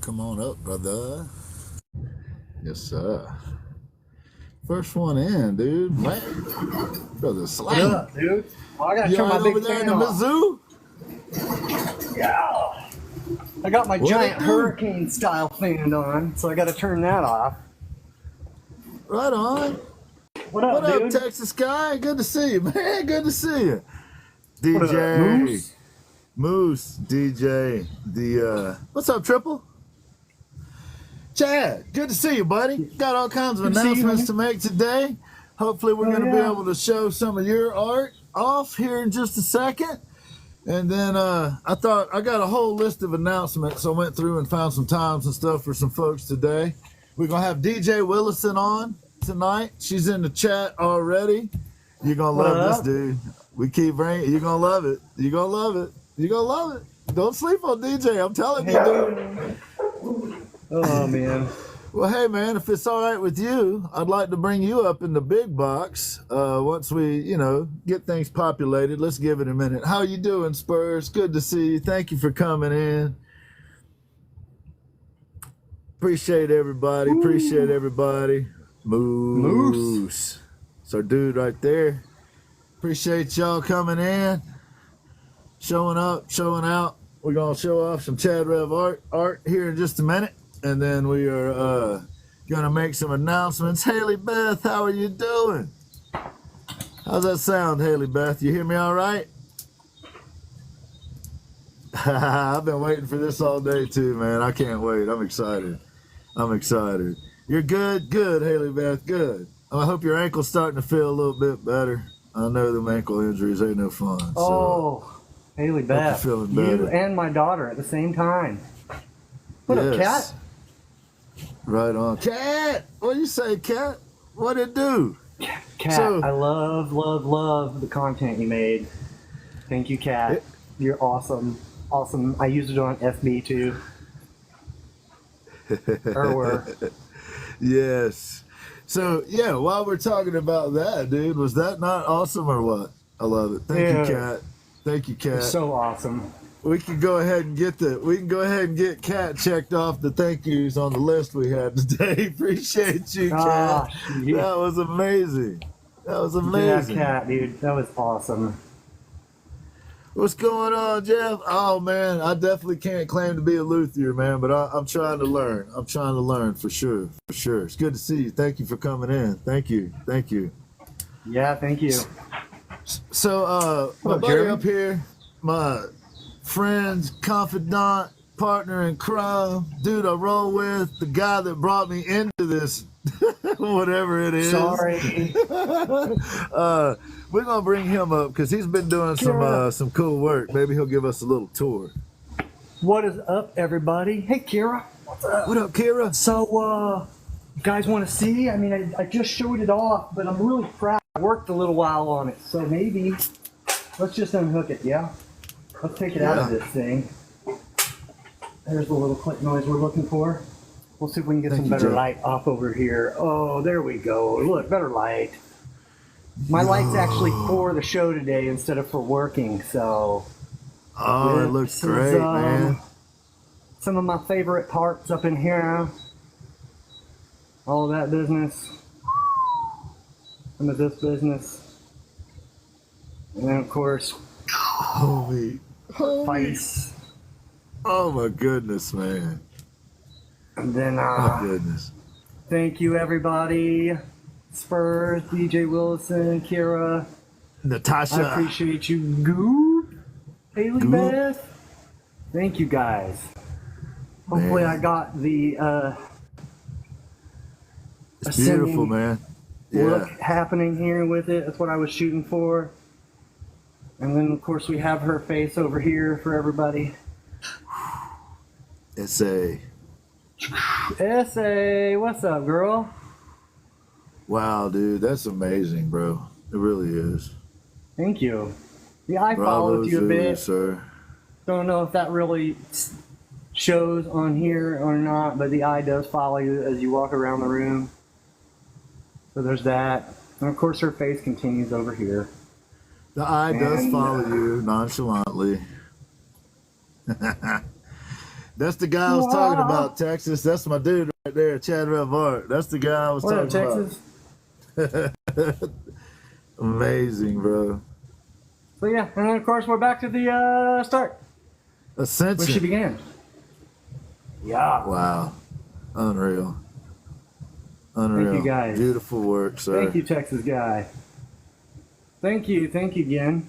Come on up, brother. Yes, sir. First one in, dude. Man, brother, slang. What up, dude? Well, I gotta You turn my right big over there in fan the off. Mizzou? Yeah. I got my What giant it do? hurricane style fan on, so I gotta turn that off. Right on. What up, What up, dude? Texas guy? Good to see you, man. Good to see you. What up, DJ Moose? DJ. What's up, Triple? Chad, good to see you, buddy. Got all kinds of Good to see you, announcements to man. make today. Hopefully, we're Oh, going to be yeah. able to show some of your art off here in just a second. And then I thought I got a whole list of announcements. So I went through and found some times and stuff for some folks today. We're going to have DJ Willison on tonight. She's in the chat already. You're going to What love this, up? dude. We keep bringing. You're going to love it. You're going to love it. You're going to love it. Don't sleep on DJ. I'm telling you, dude. Oh, man. Well, hey, man, if it's all right with you, I'd like to bring you up in the big box once we, get things populated. Let's give it a minute. How you doing, Spurs? Good to see you. Thank you for coming in. Appreciate everybody. Ooh. Appreciate everybody. Moose. It's our dude right there. Appreciate y'all coming in, showing up, showing out. We're going to show off some Chad Rev art here in just a minute. And then we are going to make some announcements. Haley Beth, how are you doing? How's that sound, Haley Beth? You hear me all right? I've been waiting for this all day too, man. I can't wait. I'm excited. You're good? Good, Haley Beth, good. I hope your ankle's starting to feel a little bit better. I know them ankle injuries ain't no fun. Oh, Haley Beth. feeling You better. and my daughter at the same time. What up, Yes. cat? Right on. Cat! What you say, Cat? What it do? Cat, So- I love the content you made. Thank you, Cat. You're awesome. Awesome. I used it on FB too. Yes. So, yeah, while we're talking about that, dude, was that not awesome or what? I love it. Thank you, Cat. Thank you, Cat. So awesome. We can go ahead and get Cat checked off the thank yous on the list we had today. Appreciate you, Cat. Gosh, yeah. That was amazing. Yeah, Cat, dude. That was awesome. What's going on, Jeff? Oh, man, I definitely can't claim to be a luthier, man, but I'm trying to learn. I'm trying to learn for sure. It's good to see you. Thank you for coming in. Thank you. Yeah, thank you. So, my up, buddy Jeremy? up here, my friend, confidant, partner in crime, dude I roll with, the guy that brought me into this, whatever it is. Sorry. We're gonna bring him up because he's been doing some cool work. Maybe he'll give us a little tour. What is up, everybody? Hey, Kira. What's up? What up, Kira? So, you guys want to see? I mean, I just showed it off, but I'm really proud. I worked a little while on it, so maybe let's just unhook it, yeah? Let's take it out of this thing. There's the little click noise we're looking for. We'll see if we can get some better light off over here. Oh, there we go. Look, better light. My light's actually for the show today instead of for working, so. Oh, it looks this is, great, man. Some of my favorite parts up in here. All of that business. Some of this business. And then, of course, Holy. Vice. Oh my goodness, man. And then, My goodness. thank you, everybody. Spurs, DJ Willison, Kira. Natasha. I appreciate you. Goop. Haley Goop. Beth. Thank you, guys. Hopefully, Man. I got the It's beautiful, ascending man. look Yeah. happening here with it. That's what I was shooting for. And then, of course, we have her face over here for everybody. SA. Essay, what's up, girl? Wow, dude, that's amazing, bro. It really is. Thank you. Yeah, I Bravo followed you a to bit. sir. Don't know if that really shows on here or not, but the eye does follow you as you walk around the room. So there's that. And of course, her face continues over here. The eye does And, follow you nonchalantly. That's the guy I was talking about, Texas. That's my dude right there, Chad Rev Art. That's the guy I was What up, talking Texas? about. Amazing, bro. So yeah, and then of course we're back to the start, where she Ascension. began. Yeah. Wow. Unreal. Unreal. Thank you, guys. Beautiful work, sir. Thank you, Texas guy. Thank you again.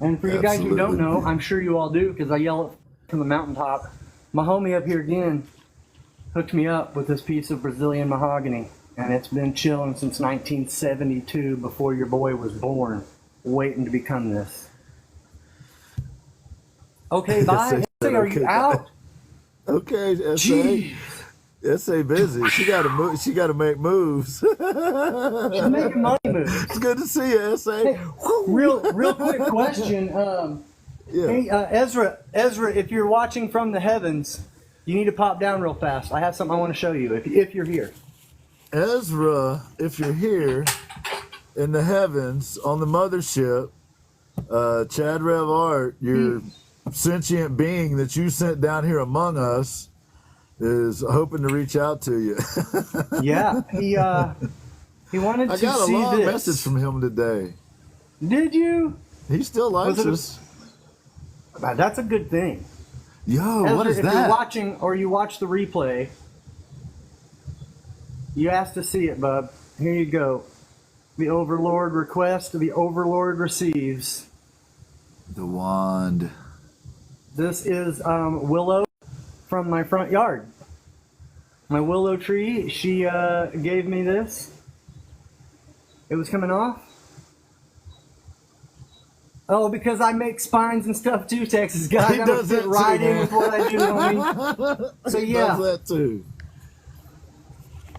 And for you guys who don't Absolutely. know, I'm sure you all do because I yell it from the mountaintop. My homie up here again hooked me up with this piece of Brazilian mahogany, and it's been chilling since 1972, before your boy was born, waiting to become this. Okay, bye. Yes, Are you out? Okay, SA. Jeez. SA busy. She got to move. She got to make moves. She's making money moves. It's good to see you, SA. Hey, real quick question. Yeah. Hey, Ezra, if you're watching from the heavens, you need to pop down real fast. I have something I want to show you if you're here. Ezra, if you're here in the heavens on the mothership, Chad Rev Art, your sentient being that you sent down here among us, is hoping to reach out to you. Yeah, he wanted to I got a see long this. message from him today. Did you? He still likes us. That's a good thing. Yo, Ezra, what is if that? you're watching or you watch the replay, you asked to see it, bub. Here you go. The Overlord requests, the Overlord receives. The wand. This is Willow from my front yard. My willow tree, she gave me this. It was coming off. Oh, because I make spines and stuff too, Texas guy. He I does fit that right too, in man. with what I do, homie. So He yeah. does that too.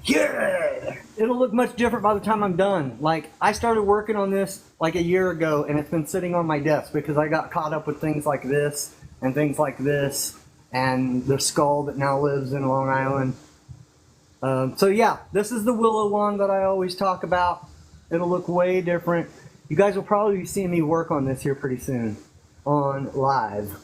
Yeah, it'll look much different by the time I'm done. Like, I started working on this like a year ago, and it's been sitting on my desk because I got caught up with things like this and things like this and the skull that now lives in Long Island. So yeah, this is the willow wand that I always talk about. It'll look way different. You guys will probably be seeing me work on this here pretty soon on live.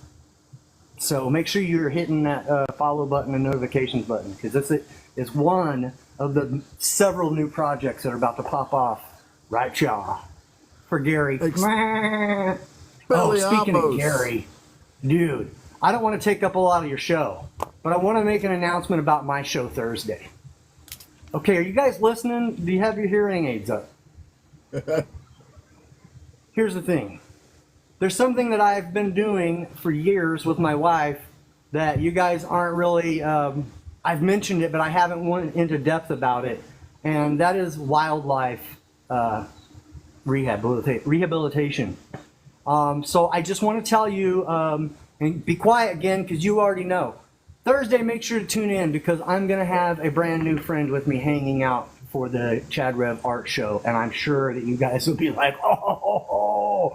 So make sure you're hitting that follow button and notifications button, because this is one of the several new projects that are about to pop off. Right, y'all? For Gary. Oh, speaking of Gary, dude, I don't want to take up a lot of your show, but I want to make an announcement about my show Thursday. Okay, are you guys listening? Do you have your hearing aids up? Here's the thing. There's something that I've been doing for years with my wife that you guys aren't really, I've mentioned it, but I haven't went into depth about it. And that is wildlife rehabilitation. So I just want to tell you, and be quiet again, because you already know. Thursday, make sure to tune in, because I'm going to have a brand new friend with me hanging out for the Chad Rev Art Show, and I'm sure that you guys will be like, oh,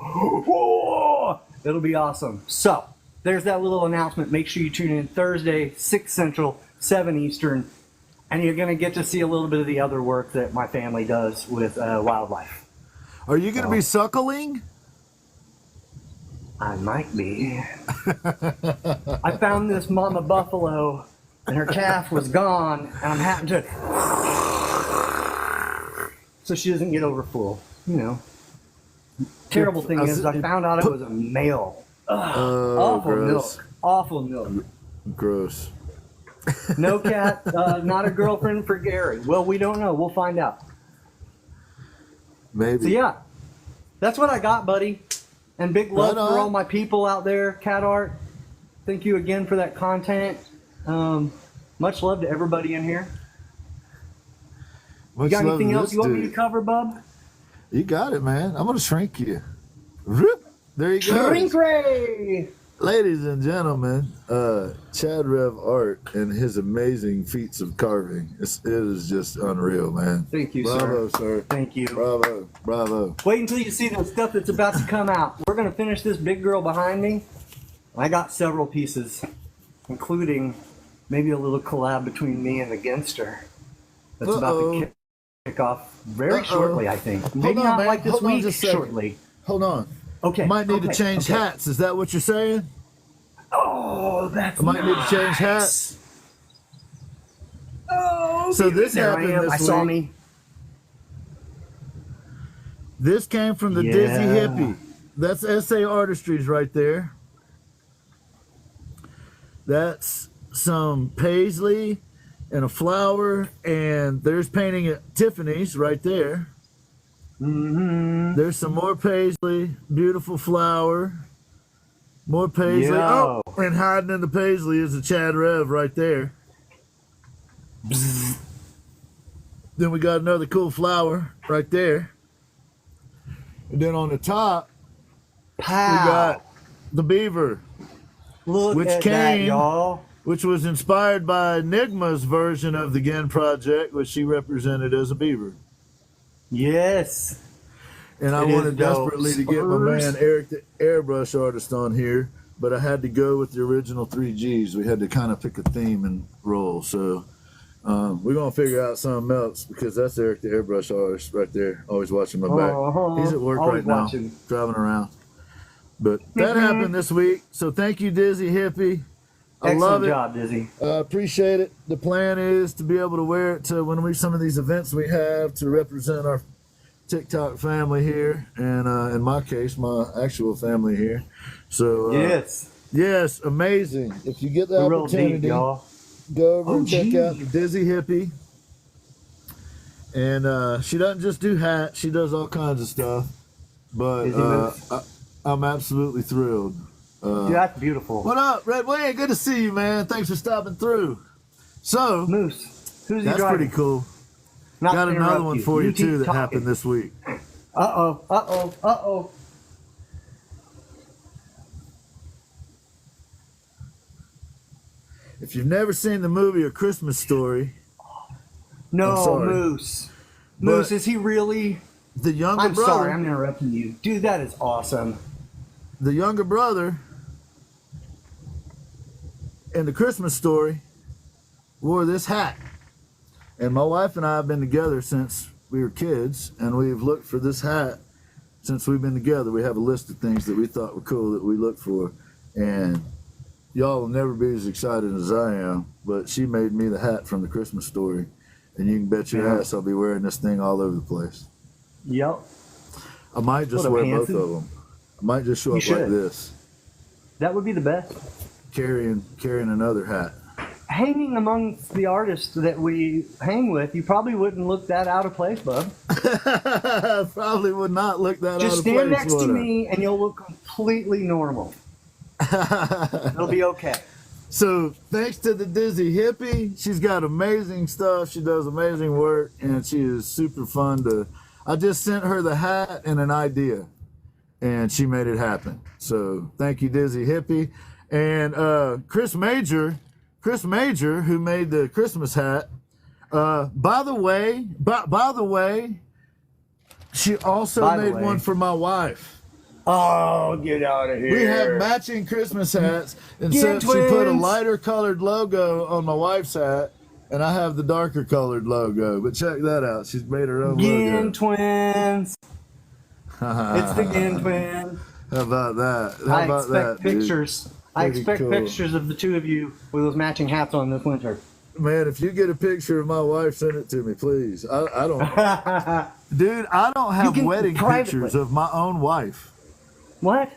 it'll be awesome. So there's that little announcement. Make sure you tune in Thursday, 6 Central, 7 Eastern, and you're going to get to see a little bit of the other work that my family does with wildlife. Are you going to be suckling? I might be. I found this mama buffalo, and her calf was gone, and I'm having to... So she doesn't get over full, you know. Terrible thing is, I found out it was a male. Awful gross. milk. Awful milk. Gross. No cat, not a girlfriend for Gary. Well, we don't know. We'll find out. Maybe. So yeah, that's what I got, buddy. And big love for all my people out there, Cat Art. Thank you again for that content. Much love to everybody in here. You got anything else you want me to cover, bub? You got it, man. I'm going to shrink you. Whoop. There you go. Shrink Ray! Ladies and gentlemen, Chad Rev Art and his amazing feats of carving. It is just unreal, man. Thank you, Bravo, sir. Thank you. Bravo. Bravo. Wait until you see the stuff that's about to come out. We're going to finish this big girl behind me. I got several pieces, including maybe a little collab between me and the Ginster. That's about to kick off very shortly, I think. Maybe Hold on, not man. like this Hold on week, just a second. shortly. Hold on. Okay. Might need to change hats. Is that what you're saying? Oh, Oh, that's I might need to change hats. Oh, So this there happened I am. this I saw week. me. This came from the Dizzy Hippie. That's SA Artistries right there. That's some paisley and a flower, and there's painting at Tiffany's right there. Mm-hmm. There's some more paisley, beautiful flower, more paisley. Yo. Oh, and hiding in the paisley is a Chad Rev right there. Bzz. Then we got another cool flower right there. And then on the top, Pow. we got the beaver, Look which at came, that, y'all. which was inspired by Enigma's version of the Gin Project, which she represented as a beaver. Yes. And I It wanted is dope. desperately to get my man Eric, the airbrush artist, on here, but I had to go with the original 3Gs. We had to kind of pick a theme and roll. So we're going to figure out something else, because that's Eric, the airbrush artist, right there, always watching my back. He's at work Always right now, watching. driving around. But that happened this week. So thank you, Dizzy Hippie. I love it. Excellent job, Dizzy. I appreciate it. The plan is to be able to wear it to some of these events we have to represent our TikTok family here, and in my case, my actual family here. So yes, amazing. If you get the opportunity, deep, y'all. go over and check out the Dizzy Hippie. And she doesn't just do hats; she does all kinds of stuff. But I'm absolutely thrilled. Dude, that's beautiful. What up, Red Wing? Good to see you, man. Thanks for stopping through. So, Moose, who's he that's driving? pretty cool. Not Got to another interrupt one you. for you, keep too, that talking. happened this week. Uh-oh. If you've never seen the movie A Christmas Story, No, I'm sorry. Moose. But Moose, is he really? the younger I'm brother, sorry, I'm interrupting you. Dude, that is awesome. the younger brother in the Christmas Story wore this hat. And my wife and I have been together since we were kids, and we've looked for this hat since we've been together. We have a list of things that we thought were cool that we looked for, and y'all will never be as excited as I am, but she made me the hat from the Christmas Story, and you can bet your ass I'll be wearing this thing all over the place. Yep. I might just wear both of them. I might just show You up should. like this, That would be the best. carrying another hat. Hanging amongst the artists that we hang with, you probably wouldn't look that out of place, bub. Probably would not look that Just out of stand place. next to would I? me and you'll look completely normal. It'll be okay. So thanks to the Dizzy Hippie, she's got amazing stuff. She does amazing work, and she is super fun to. I just sent her the hat and an idea, and she made it happen. So thank you, Dizzy Hippie, and Chris Major, who made the Christmas hat. By the way, she also made one for my wife. Oh, get out of here. We have matching Christmas hats, and Gin so she put a twins. lighter colored logo on my wife's hat, and I have the darker colored logo. But check that out. She's made her own Gin logo. twins. It's the Gin twin. How about that? How I about expect that, dude? pictures. I Pretty expect cool. pictures of the two of you with those matching hats on this winter. Man, if you get a picture of my wife, send it to me, please. I don't, dude. I don't have can wedding privately. pictures of my own wife. What?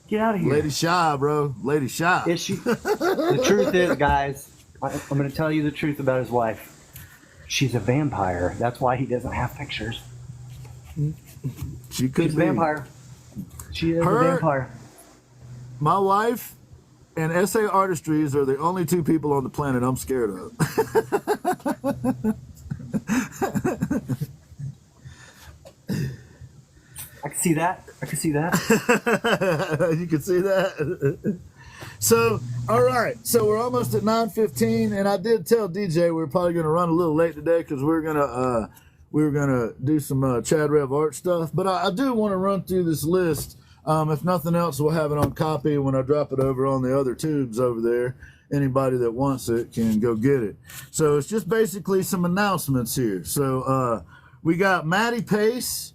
Get out of here. Lady shy, bro. Lady shy. Is she? The truth is, guys, I'm going to tell you the truth about his wife. She's a vampire. That's why he doesn't have pictures. She could She's a be. vampire. She is Her- a vampire. My wife and SA Artistries are the only two people on the planet I'm scared of. I can see that. You can see that. So, all right. So we're almost at 9:15, and I did tell DJ we were probably going to run a little late today because we were gonna do some Chad Rev art stuff. But I do want to run through this list. If nothing else, we'll have it on copy when I drop it over on the other tubes over there. Anybody that wants it can go get it. So it's just basically some announcements here. So we got Maddie Pace.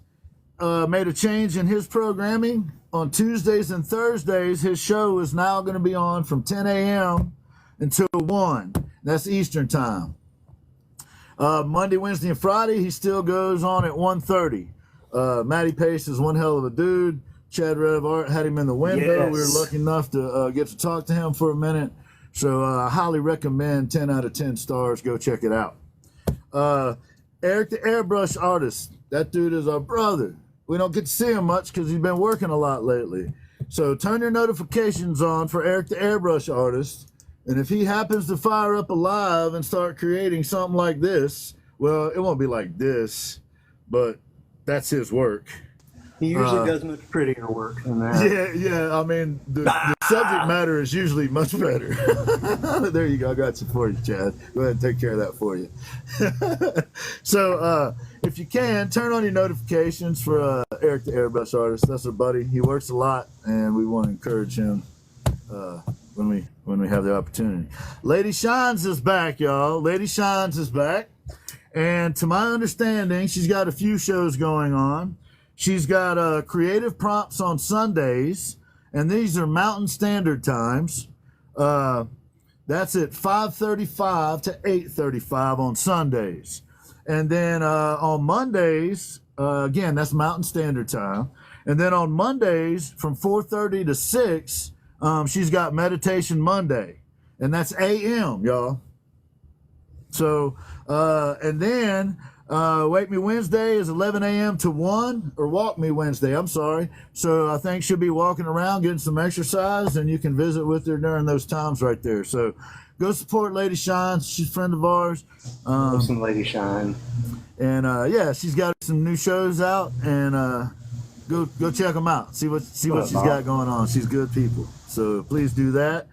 made a change in his programming. On Tuesdays and Thursdays, his show is now going to be on from 10 a.m. until 1. That's Eastern time. Monday, Wednesday, and Friday, he still goes on at 1:30. Matty Pace is one hell of a dude. Chad Rev Art had him in the window. Yes. We were lucky enough to get to talk to him for a minute. So I highly recommend 10 out of 10 stars. Go check it out. Eric the Airbrush Artist. That dude is our brother. We don't get to see him much because he's been working a lot lately. So turn your notifications on for Eric the Airbrush Artist. And if he happens to fire up a live and start creating something like this, well, it won't be like this, but that's his work. He usually does much prettier work than that. Yeah. I mean, the subject matter is usually much better. There you go. I got you for you, Chad. Go ahead and take care of that for you. So, if you can, turn on your notifications for Eric the Airbrush Artist. That's our buddy. He works a lot, and we want to encourage him when we have the opportunity. Lady Shines is back, y'all. Lady Shines is back. And to my understanding, she's got a few shows going on. She's got creative prompts on Sundays, and these are Mountain Standard Times. That's at 5:35 to 8:35 on Sundays. And then on Mondays, again, that's Mountain Standard Time. And then on Mondays from 4:30 to 6, she's got Meditation Monday, and that's a.m., y'all. So, and then Wake Me Wednesday is 11 a.m. to 1, or Walk Me Wednesday, I'm sorry. So I think she'll be walking around getting some exercise, and you can visit with her during those times right there. So go support Lady Shine. She's a friend of ours. Some Lady Shine. And yeah, she's got some new shows out, and go check them out. See what she's got going on. She's good people. So please do that.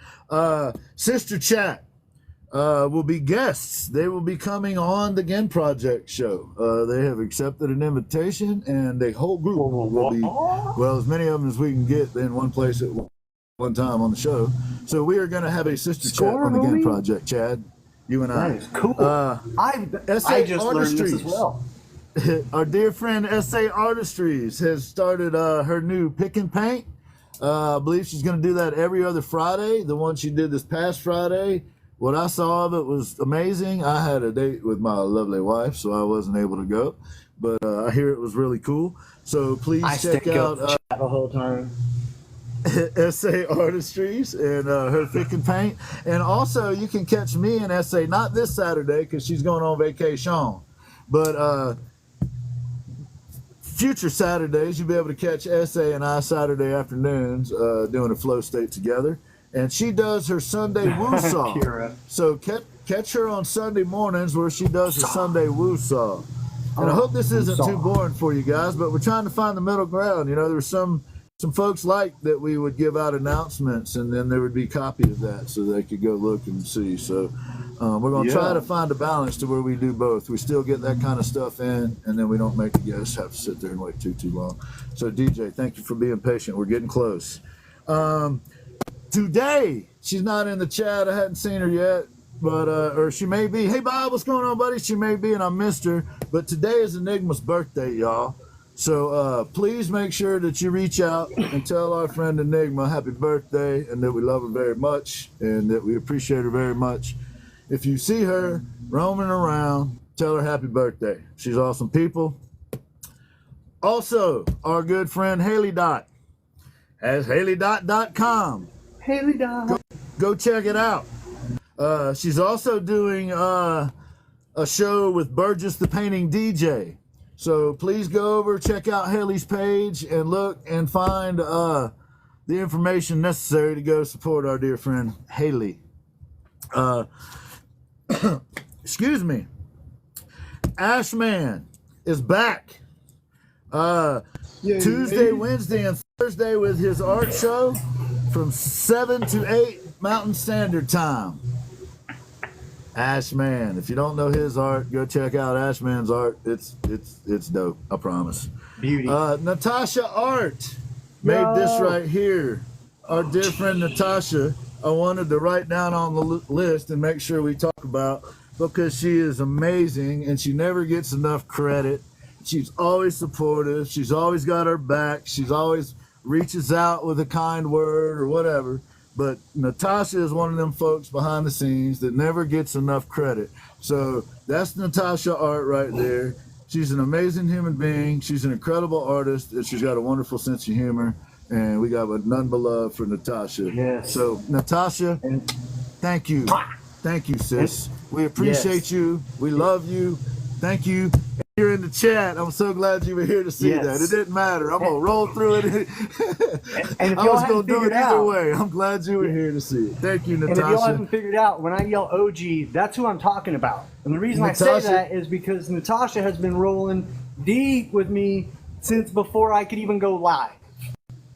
Sister Chat will be guests. They will be coming on the Gen Project show. They have accepted an invitation, and the whole group will be, well, as many of them as we can get in one place at one time on the show. So we are going to have a sister chat on the Gen Project, Chad. You and I. That is cool. I just learned this as well. Our dear friend SA Artistries has started her new pick and paint. I believe she's going to do that every other Friday. The one she did this past Friday, what I saw of it was amazing. I had a date with my lovely wife, so I wasn't able to go. But I hear it was really cool. So please check out the whole time. SA Artistries and her pick and paint. And also, you can catch me and SA, not this Saturday because she's going on vacation, but future Saturdays, you'll be able to catch SA and I Saturday afternoons doing a flow state together. And she does her Sunday woo-saw. So catch her on Sunday mornings where she does her Sunday woo-saw. And I hope this isn't too boring for you guys, but we're trying to find the middle ground. You know, there's some folks like that we would give out announcements, and then there would be a copy of that so they could go look and see. So we're going to try to find a balance to where we do both. We still get that kind of stuff in, and then we don't make the guests have to sit there and wait too long. So DJ, thank you for being patient. We're getting close. Today, she's not in the chat. I hadn't seen her yet, but or she may be. Hey, Bob, what's going on, buddy? She may be, and I missed her. But today is Enigma's birthday, y'all. So please make sure that you reach out and tell our friend Enigma happy birthday, and that we love her very much, and that we appreciate her very much. If you see her roaming around, tell her happy birthday. She's awesome people. Also, our good friend Haley Dot has HaleyDot.com. Haley Dot. Go check it out. She's also doing a show with Burgess the Painting DJ. So please go over, check out Haley's page, and look and find the information necessary to go support our dear friend Haley. Excuse me. Ashman is back. Tuesday, Wednesday, and Thursday with his art show from 7 to 8 Mountain Standard Time. Ashman. If you don't know his art, go check out Ashman's art. It's dope, I promise. Beauty. Natasha Art made this right here. Our dear friend Natasha, I wanted to write down on the list and make sure we talk about, because she is amazing and she never gets enough credit. She's always supportive. She's always got our back. She's always reaches out with a kind word or whatever. But Natasha is one of them folks behind the scenes that never gets enough credit. So that's Natasha Art right there. She's an amazing human being. She's an incredible artist, and she's got a wonderful sense of humor. And we got none but love for Natasha. Yes. So Natasha, thank you. Thank you, sis. We appreciate you. We love you. Thank you. You're in the chat. I'm so glad you were here to see that. It didn't matter. I'm gonna roll through it. And if I was gonna do it either way. I'm glad you were here to see it. Thank you, Natasha. And if y'all haven't figured out, when I yell OG, that's who I'm talking about. And the reason Natasha, I say that is because Natasha has been rolling deep with me since before I could even go live.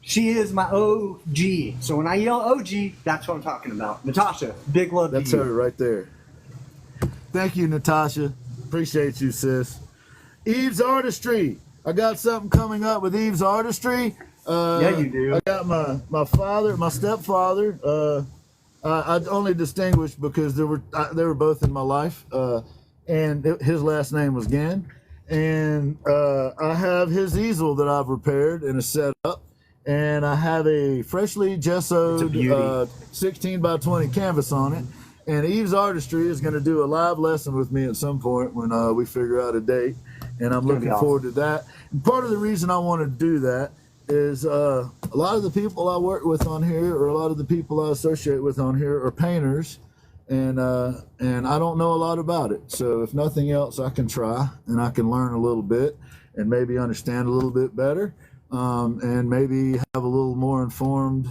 She is my OG. So when I yell OG, that's what I'm talking about. Natasha, big love to you. That's her right there. Thank you, Natasha. Appreciate you, sis. Eve's Artistry. I got something coming up with Eve's Artistry. Yeah, you do. I got my stepfather. I only distinguished because they were both in my life, and his last name was Gann. And I have his easel that I've repaired and is set up, and I have a freshly gessoed 16 by 20 canvas on it. And Eve's Artistry is going to do a live lesson with me at some point when we figure out a date. And I'm looking forward to that. And part of the reason I want to do that is a lot of the people I work with on here, or a lot of the people I associate with on here, are painters, and I don't know a lot about it. So if nothing else, I can try, and I can learn a little bit, and maybe understand a little bit better, and maybe have a little more informed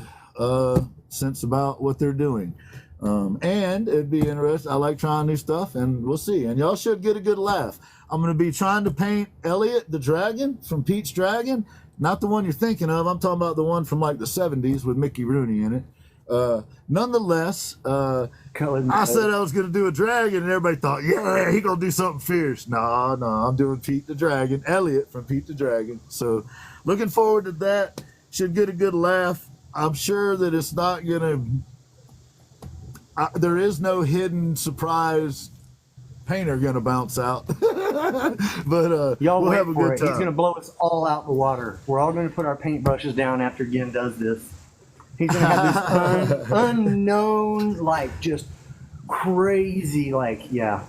sense about what they're doing. And it'd be interesting. I like trying new stuff, and we'll see. And y'all should get a good laugh. I'm going to be trying to paint Elliot the Dragon from Pete's Dragon. Not the one you're thinking of. I'm talking about the one from like the 70s with Mickey Rooney in it. Nonetheless, I said I was going to do a dragon, and everybody thought, yeah, he going to do something fierce. No, I'm doing Pete the Dragon, Elliot from Pete the Dragon. So looking forward to that. Should get a good laugh. I'm sure that it's not going to... there is no hidden surprise painter gonna bounce out. But y'all we'll wait have a for good it. time. He's gonna blow us all out in the water. We're all gonna put our paintbrushes down after Gin does this. He's gonna have this unknown, like, just crazy, like, yeah.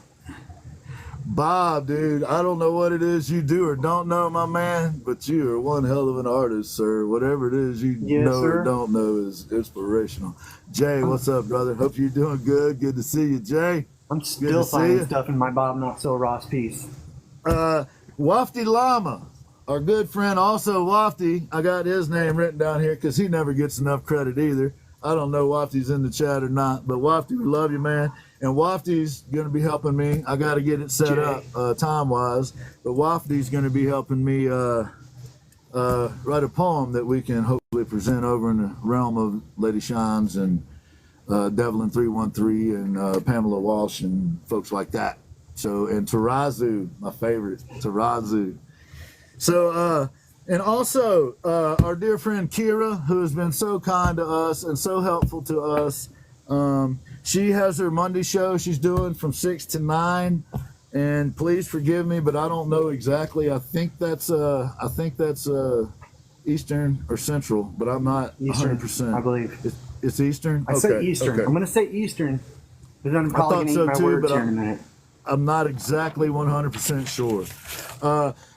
Bob, dude, I don't know what it is you do or don't know, my man, but you are one hell of an artist, sir. Whatever it is you know or don't know is inspirational. Jay, what's up, brother? Hope you're doing good. Good to see you, Jay. I'm still finding stuff in my Bob Not So Ross piece. Wafty Llama, our good friend, also Wafty. I got his name written down here because he never gets enough credit either. I don't know Wafty's in the chat or not, but Wafty, we love you, man. And Wafty's going to be helping me. I got to get it set up time-wise, but Wafty's going to be helping me write a poem that we can hopefully present over in the realm of Lady Shines and Devlin 313 and Pamela Walsh and folks like that. So, and Tarazu, my favorite, Tarazu. So, and also our dear friend Kira, who has been so kind to us and so helpful to us. She has her Monday show she's doing from 6 to 9, and please forgive me, but I don't know exactly. I think that's Eastern or Central, but I'm not Eastern, 100%. I believe. It's Eastern? I say Eastern. Okay. I'm going to say Eastern, but then I'm probably going to eat my words here in a minute. I'm not exactly 100% sure.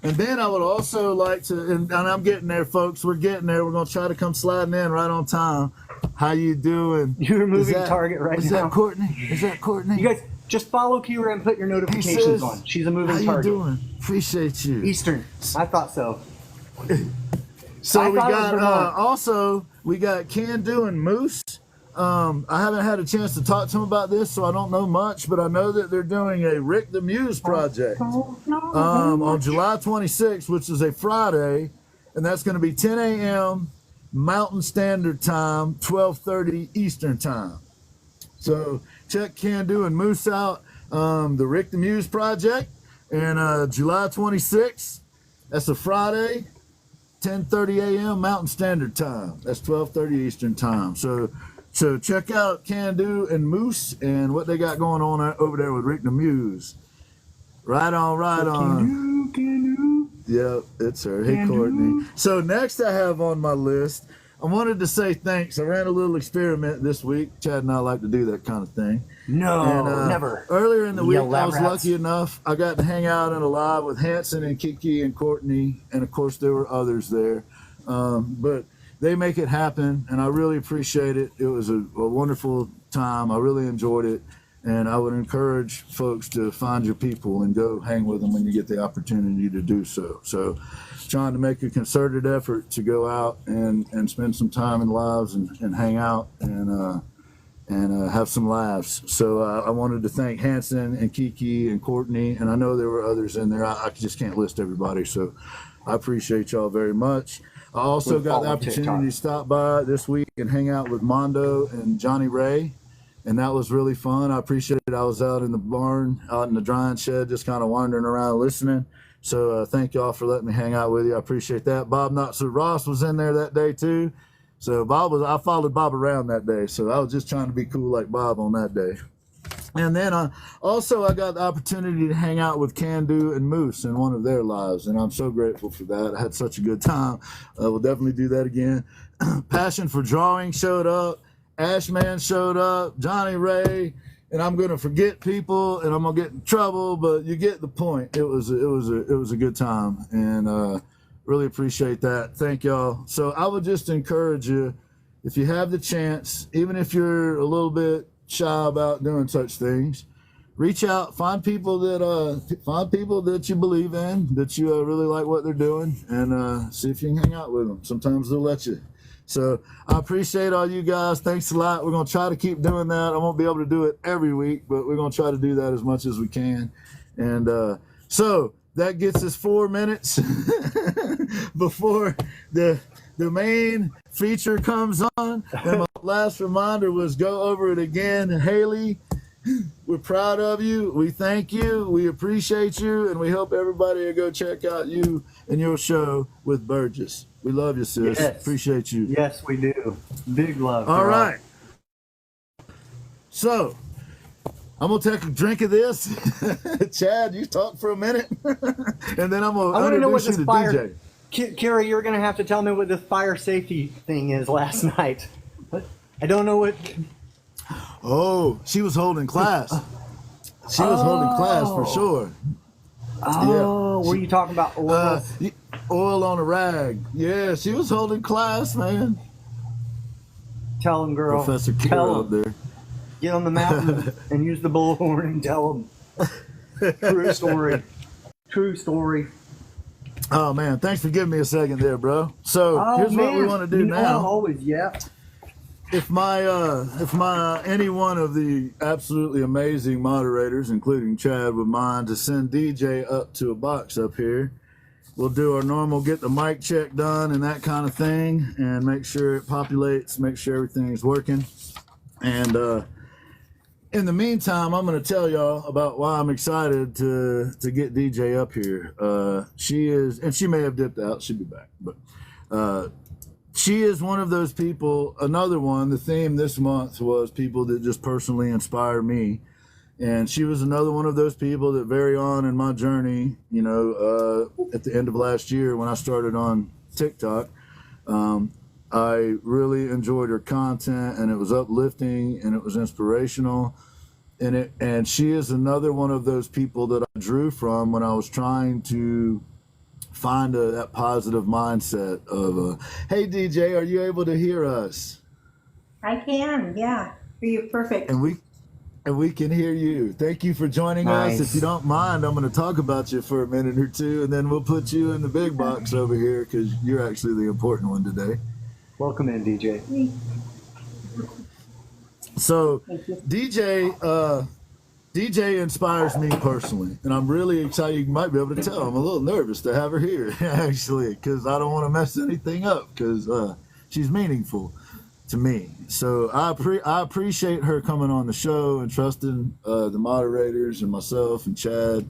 And then I would also like to, and I'm getting there, folks. We're getting there. We're going to try to come sliding in right on time. How you doing? You're a moving target right now. Is that Courtney? Is that Courtney? You guys, just follow Kira and put your notifications on. She's a moving target. How you doing? Appreciate you. Eastern. I thought so. So we got also we got Can Do and Moose. I haven't had a chance to talk to him about this, so I don't know much, but I know that they're doing a Rick the Muse project on July 26th, which is a Friday, and that's going to be 10 a.m. Mountain Standard Time, 12:30 Eastern Time. So check Can Do and Moose out, the Rick the Muse project, and July 26th, that's a Friday, 10:30 a.m. Mountain Standard Time. That's 12:30 Eastern Time. So check out Can Do and Moose and what they got going on over there with Rick the Muse. Right on, right on. Can do. Yep, it's her. Hey, Can Courtney. do. So next I have on my list, I wanted to say thanks. I ran a little experiment this week. Chad and I like to do that kind of thing. No, And never. earlier in the week, Yell I lab was rats. lucky enough. I got to hang out in a live with Hanson and Kiki and Courtney, and of course there were others there. But they make it happen, and I really appreciate it. It was a wonderful time. I really enjoyed it, and I would encourage folks to find your people and go hang with them when you get the opportunity to do so. So, trying to make a concerted effort to go out and spend some time in lives and hang out and have some laughs. So I wanted to thank Hanson and Kiki and Courtney, and I know there were others in there. I just can't list everybody, so I appreciate y'all very much. I also got the opportunity to stop by this week and hang out with Mondo and Johnny Ray, and that was really fun. I appreciate it. I was out in the barn, out in the drying shed, just kind of wandering around listening. So thank y'all for letting me hang out with you. I appreciate that. Bob Not So Ross was in there that day too. So I followed Bob around that day. So I was just trying to be cool like Bob on that day. And then also I got the opportunity to hang out with Can-Do and Moose in one of their lives, and I'm so grateful for that. I had such a good time. We'll definitely do that again. Passion for Drawing showed up. Ashman showed up. Johnny Ray. And I'm going to forget people, and I'm going to get in trouble, but you get the point. It was a good time, and really appreciate that. Thank y'all. So I would just encourage you, if you have the chance, even if you're a little bit shy about doing such things, reach out, find people that you believe in, that you really like what they're doing, and see if you can hang out with them. Sometimes they'll let you. So I appreciate all you guys. Thanks a lot. We're going to try to keep doing that. I won't be able to do it every week, but we're going to try to do that as much as we can. And so that gets us 4 minutes before the main feature comes on. And my last reminder was go over it again. Haley, we're proud of you. We thank you. We appreciate you. And we hope everybody will go check out you and your show with Burgess. We love you, sis. Yes. Appreciate you. Yes, we do. Big love. All right. So, I'm going to take a drink of this. Chad, you talk for a minute. And then I'm going to introduce you to DJ. Carrie, you're going to have to tell me what this fire safety thing is last night. I don't know what. Oh, she was holding class. She was holding class for sure. Oh, yeah. Were you talking about oil? Oil on a rag. Yeah, she was holding class, man. Tell him, girl. Professor Kira up there. Get on the mountain and use the bullhorn and tell them. True story. True story. Oh, man. Thanks for giving me a second there, bro. So here's what we want to do now. Always, yeah. If any one of the absolutely amazing moderators, including Chad, would mind to send DJ up to a box up here, we'll do our normal get the mic check done and that kind of thing, and make sure it populates, make sure everything's working. And in the meantime, I'm going to tell y'all about why I'm excited to get DJ up here. She is, and she may have dipped out. She'll be back, but she is one of those people. Another one. The theme this month was people that just personally inspire me. And she was another one of those people that very on in my journey, you know, at the end of last year when I started on TikTok, I really enjoyed her content, and it was uplifting and it was inspirational. And she is another one of those people that I drew from when I was trying to find that positive mindset of, hey, DJ, are you able to hear us? I can, yeah. You're perfect. And we can hear you. Thank you for joining us. If you don't mind, I'm going to talk about you for a minute or two, and then we'll put you in the big box over here because you're actually the important one today. Welcome in, DJ. So, DJ inspires me personally, and I'm really excited. You might be able to tell I'm a little nervous to have her here, actually, because I don't want to mess anything up because she's meaningful to me. So I appreciate her coming on the show and trusting the moderators and myself and Chad,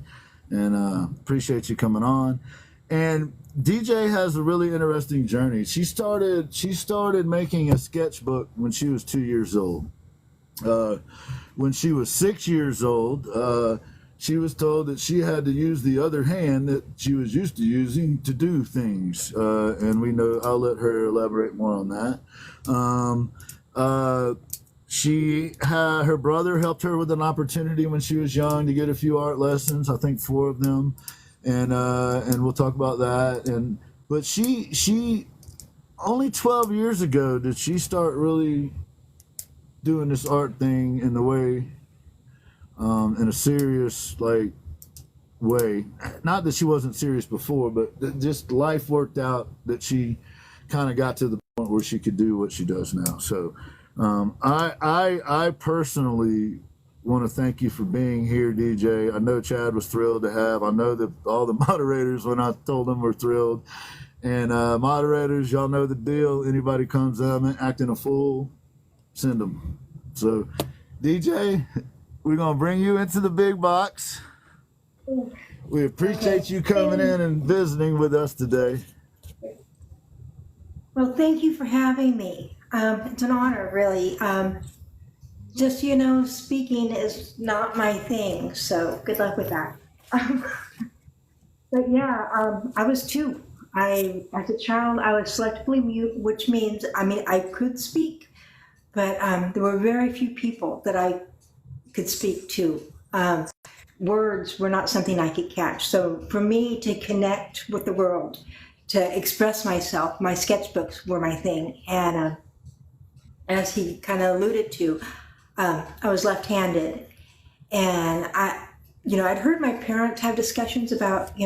and appreciate you coming on. And DJ has a really interesting journey. She started making a sketchbook when she was 2 years old. When she was 6 years old, she was told that she had to use the other hand that she was used to using to do things. And we know, I'll let her elaborate more on that. Her brother helped her with an opportunity when she was young to get a few art lessons. I think 4 of them, and we'll talk about that. But she only 12 years ago did she start really doing this art thing in the way, in a serious way. Not that she wasn't serious before, but just life worked out that she kind of got to the point where she could do what she does now. So I personally want to thank you for being here, DJ. I know Chad was thrilled to have. I know that all the moderators, when I told them, were thrilled. And moderators, y'all know the deal. Anybody comes up acting a fool, send them. So, DJ, we're going to bring you into the big box. We appreciate you coming in and visiting with us today. Well, thank you for having me. It's an honor, really. Just, speaking is not my thing, so good luck with that. But yeah, I was 2. As a child, I was selectively mute, which means, I could speak, but there were very few people that I could speak to. Words were not something I could catch. So for me to connect with the world, to express myself, my sketchbooks were my thing. And as he kind of alluded to, I was left-handed. And I'd heard my parents have discussions about,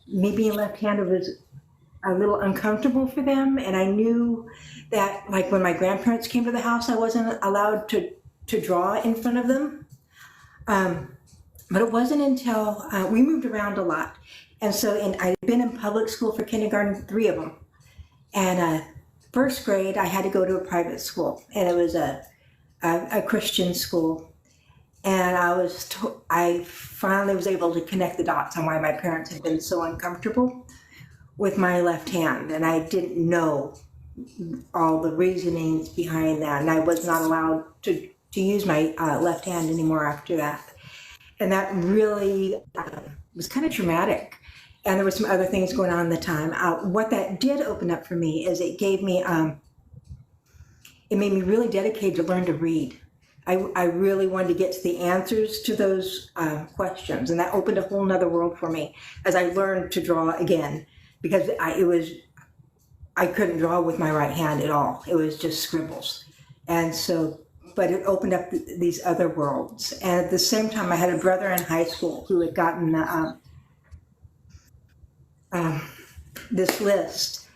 me being left-handed was a little uncomfortable for them. And I knew that, when my grandparents came to the house, I wasn't allowed to draw in front of them. But it wasn't until we moved around a lot. And so I'd been in public school for kindergarten, 3 of them. And first grade, I had to go to a private school. And it was a Christian school. And I finally was able to connect the dots on why my parents had been so uncomfortable with my left hand. And I didn't know all the reasonings behind that. And I was not allowed to use my left hand anymore after that. And that really was kind of traumatic. And there were some other things going on at the time. What that did open up for me is it gave me, it made me really dedicated to learn to read. I really wanted to get to the answers to those questions. And that opened a whole nother world for me as I learned to draw again, because I couldn't draw with my right hand at all. It was just scribbles. And so, but it opened up these other worlds. And at the same time, I had a brother in high school who had gotten this list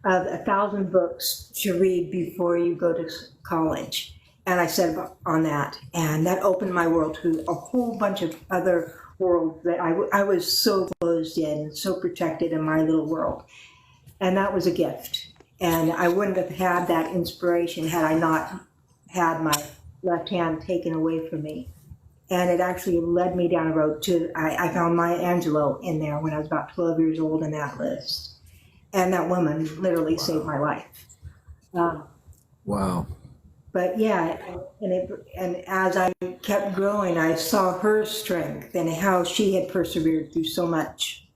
of 1,000 books to read before you go to college. And I set on that. And that opened my world to a whole bunch of other worlds that I was so closed in, so protected in my little world. And that was a gift. And I wouldn't have had that inspiration had I not had my left hand taken away from me. And it actually led me down a road to, I found Maya Angelou in there when I was about 12 years old in that list. And that woman literally saved my life. Wow. But yeah, and as I kept growing, I saw her strength and how she had persevered through so much.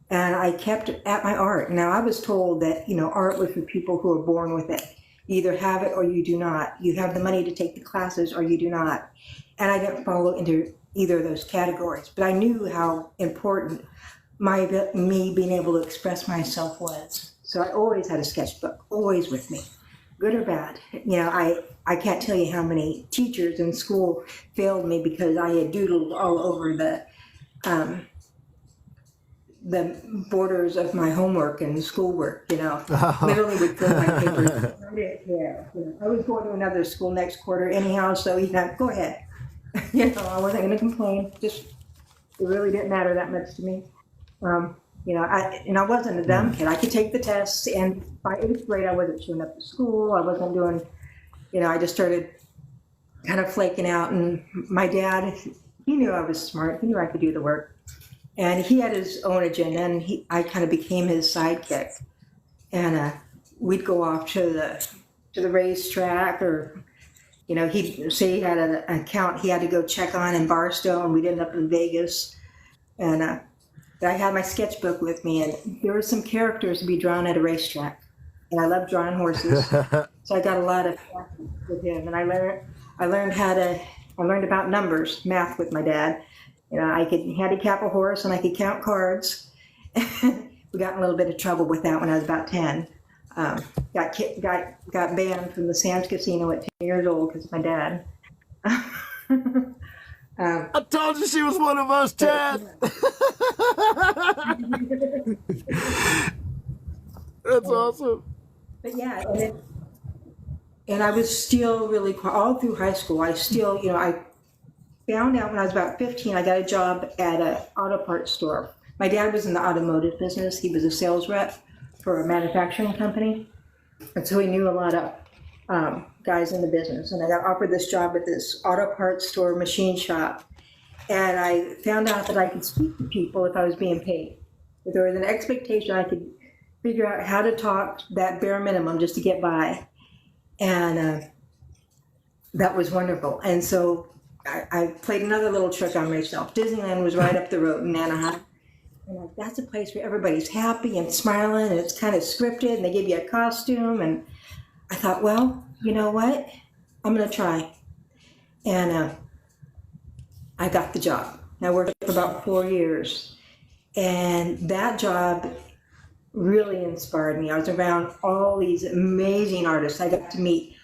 And I kept at my art. Now, I was told that, art was for people who are born with it. You either have it or you do not. You have the money to take the classes or you do not. And I didn't follow into either of those categories. But I knew how important me being able to express myself was. So I always had a sketchbook, always with me, good or bad. I can't tell you how many teachers in school failed me because I had doodled all over the borders of my homework and schoolwork, literally would fill my papers. Yeah, I was going to another school next quarter anyhow, so go ahead. I wasn't going to complain. It really didn't matter that much to me. I wasn't a dumb kid. I could take the tests, and by 8th grade, I wasn't showing up to school. I wasn't doing, I just started kind of flaking out. And my dad, he knew I was smart. He knew I could do the work. And he had his own agenda, and I kind of became his sidekick. And we'd go off to the racetrack or You know, he say he had an account he had to go check on in Barstow, and we'd end up in Vegas. And I had my sketchbook with me, and there were some characters to be drawn at a racetrack. And I love drawing horses, so I got a lot of practice with him. And I learned about numbers, math with my dad. You know, I could handicap a horse and I could count cards. We got in a little bit of trouble with that when I was about 10. Got banned from the Sands Casino at 10 years old because of my dad. I told you she was one of us, Chad. That's awesome. But yeah, and I was still really all through high school. I still, you know, I found out when I was about 15, I got a job at an auto parts store. My dad was in the automotive business. He was a sales rep for a manufacturing company, and so he knew a lot of guys in the business. And I got offered this job at this auto parts store machine shop, and I found out that I could speak to people if I was being paid. If there was an expectation, I could figure out how to talk that bare minimum just to get by. And that was wonderful. And so I played another little trick on myself. Disneyland was right up the road in Anaheim. And that's a place where everybody's happy and smiling, and it's kind of scripted, and they give you a costume. And I thought, well, you know what? I'm going to try. And I got the job. I worked for about 4 years. And that job really inspired me. I was around all these amazing artists. I got to meet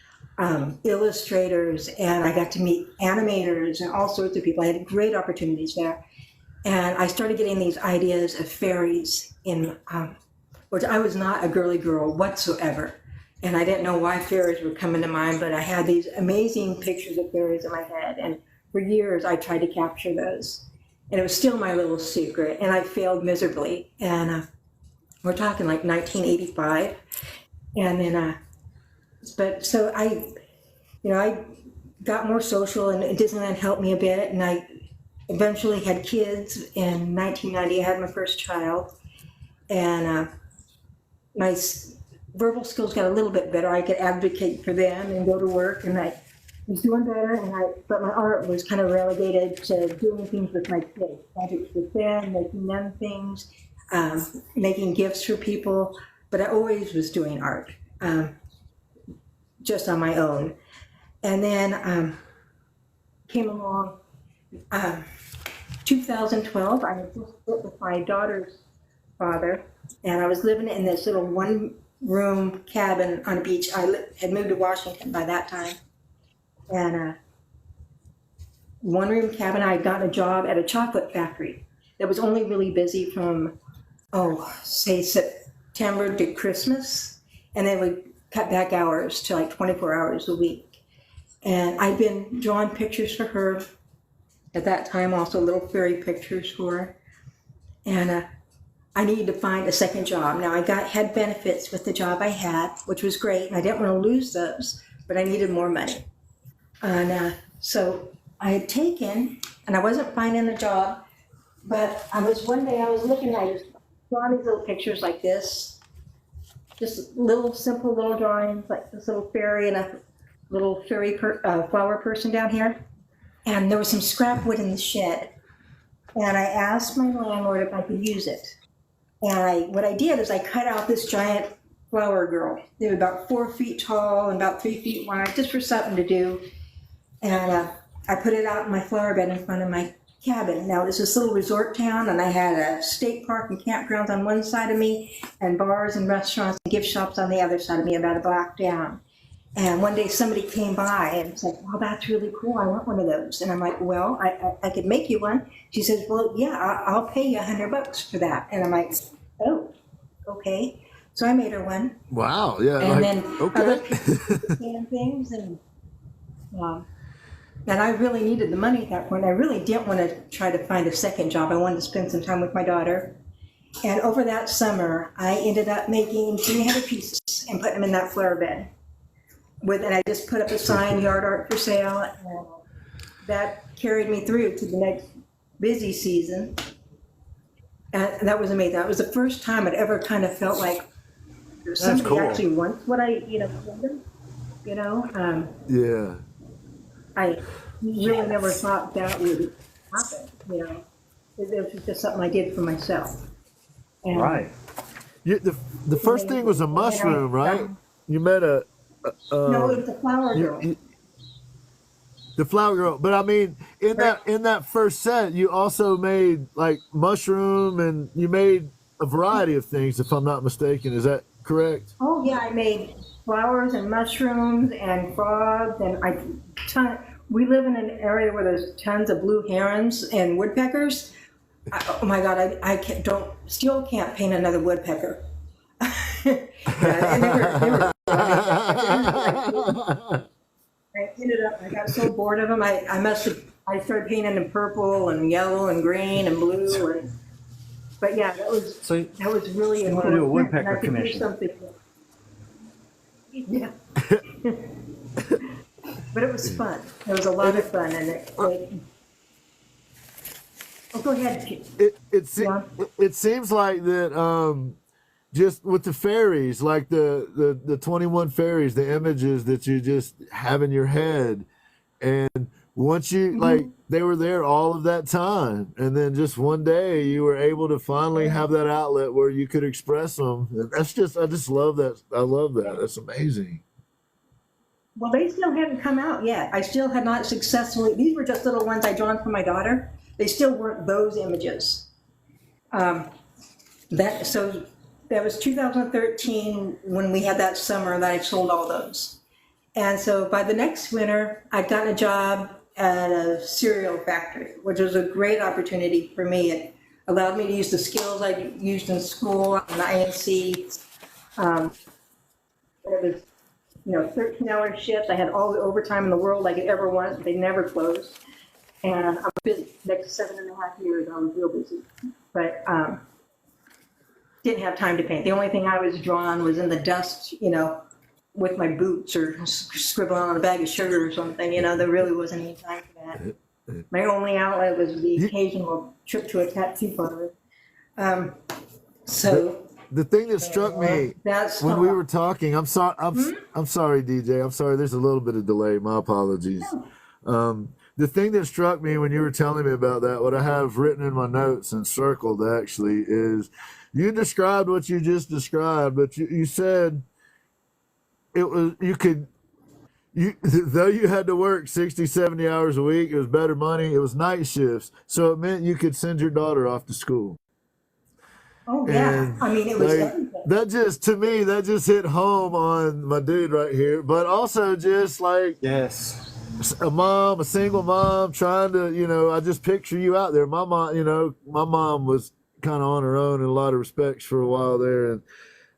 illustrators, and I got to meet animators and all sorts of people. I had great opportunities there. And I started getting these ideas of fairies in, which I was not a girly girl whatsoever. And I didn't know why fairies were coming to mind, but I had these amazing pictures of fairies in my head. And for years, I tried to capture those. And it was still my little secret, and I failed miserably. And we're talking like 1985. And then, but so I got more social, and Disneyland helped me a bit. And I eventually had kids. In 1990, I had my first child. And my verbal skills got a little bit better. I could advocate for them and go to work, and I was doing better. But my art was kind of relegated to doing things with my kids, projects with them, making them things. Making gifts for people, but I always was doing art, just on my own. And then came along 2012, I was just with my daughter's father, and I was living in this little one-room cabin on a beach. I had moved to Washington by that time, and one-room cabin. I had gotten a job at a chocolate factory that was only really busy from say September to Christmas, and then we cut back hours to like 24 hours a week. And I'd been drawing pictures for her at that time, also little fairy pictures for her. And I needed to find a second job. Now I had benefits with the job I had, which was great, and I didn't want to lose those, but I needed more money. And so I had taken, and I wasn't finding a job, but one day I was looking, I was drawing these little pictures like this, just little simple little drawings, like this little fairy and a little fairy flower person down here. And there was some scrap wood in the shed. And I asked my landlord if I could use it. And what I did is I cut out this giant flower girl. They were about 4 feet tall and about 3 feet wide, just for something to do. And I put it out in my flower bed in front of my cabin. Now, it's this little resort town, and I had a state park and campgrounds on one side of me, and bars and restaurants and gift shops on the other side of me, about a block down. And one day somebody came by and said, "Well, that's really cool. I want one of those." And I'm like, "Well, I could make you one." She says, "Well, yeah, I'll pay you $100 for that." And I'm like, "Oh, okay." So I made her one. Wow. Yeah. And like, then okay. other people and things, and I really needed the money at that point. I really didn't want to try to find a second job. I wanted to spend some time with my daughter. And over that summer, I ended up making 300 pieces and putting them in that flower bed. And I just put up a sign, "Yard Art for Sale," and that carried me through to the next busy season. And that was amazing. That was the first time I'd ever kind of felt like somebody cool. actually wants what I, told them, Yeah. I really never thought that would happen, you know. It was just something I did for myself. And Right. The first thing was a mushroom, right? You met no, it was a flower girl. the flower girl. But I mean, in that first set, you also made like mushroom, and you made a variety of things, if I'm not mistaken. Is that correct? Oh yeah, I made flowers and mushrooms and frogs, and we live in an area where there's tons of blue herons and woodpeckers. Oh my God, I still can't paint another woodpecker. Yeah, I got so bored of them. I started painting them purple and yellow and green and blue, but yeah, that was really you want to do a woodpecker I could do commission. something. Yeah. But it was fun. It was a lot of fun, and oh, go ahead. It seems like that just with the fairies, like the 21 fairies, the images that you just have in your head, and once you like they were there all of that time, and then just one day you were able to finally have that outlet where you could express them. And I just love that. I love that. That's amazing. Well, they still haven't come out yet. I still have not successfully, these were just little ones I drawn for my daughter. They still weren't those images. So that was 2013 when we had that summer that I sold all those. And so by the next winter, I'd gotten a job at a cereal factory, which was a great opportunity for me. It allowed me to use the skills I used in school on the INC. It was 13-hour shifts. I had all the overtime in the world I could ever want. They never closed. And I was busy. Next 7.5 years, I was real busy. But didn't have time to paint. The only thing I was drawing was in the dust, with my boots or scribbling on a bag of sugar or something. There really wasn't any time for that. My only outlet was the occasional trip to a tattoo parlor. The thing that struck me when we were talking, I'm sorry, DJ. I'm sorry. There's a little bit of delay. My apologies. The thing that struck me when you were telling me about that, what I have written in my notes and circled actually, is you described what you just described, but you said it was though you had to work 60, 70 hours a week, it was better money. It was night shifts, so it meant you could send your daughter off to school. Oh yeah, and I mean it was everything. That just hit home on my dude right here. But also just like a single mom trying to, I just picture you out there. My mom was kind of on her own in a lot of respects for a while there, and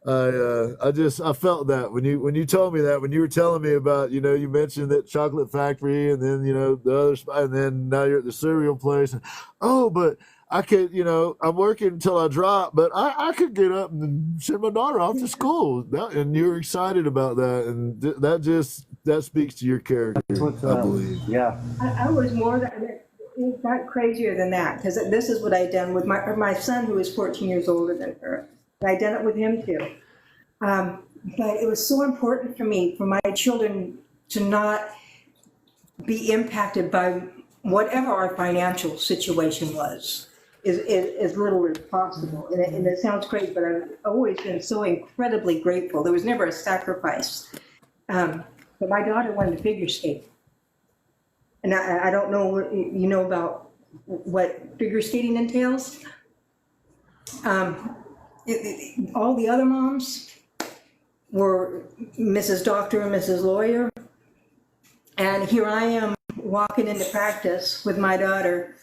I felt that when you told me that, when you were telling me about, you mentioned that chocolate factory, and then the other spot, and then now you're at the cereal place. But I could, I'm working until I drop, but I could get up and send my daughter off to school. And you're excited about that. And that speaks to your character, I believe. Yeah. I was it got crazier than that, because this is what I'd done with my son, who was 14 years older than her. I done it with him too. But it was so important for me, for my children to not be impacted by whatever our financial situation was. As little as possible. And it sounds crazy, but I've always been so incredibly grateful. There was never a sacrifice. But my daughter wanted to figure skate. And I don't know what you know about what figure skating entails. All the other moms were Mrs. Doctor and Mrs. Lawyer. And here I am walking into practice with my daughter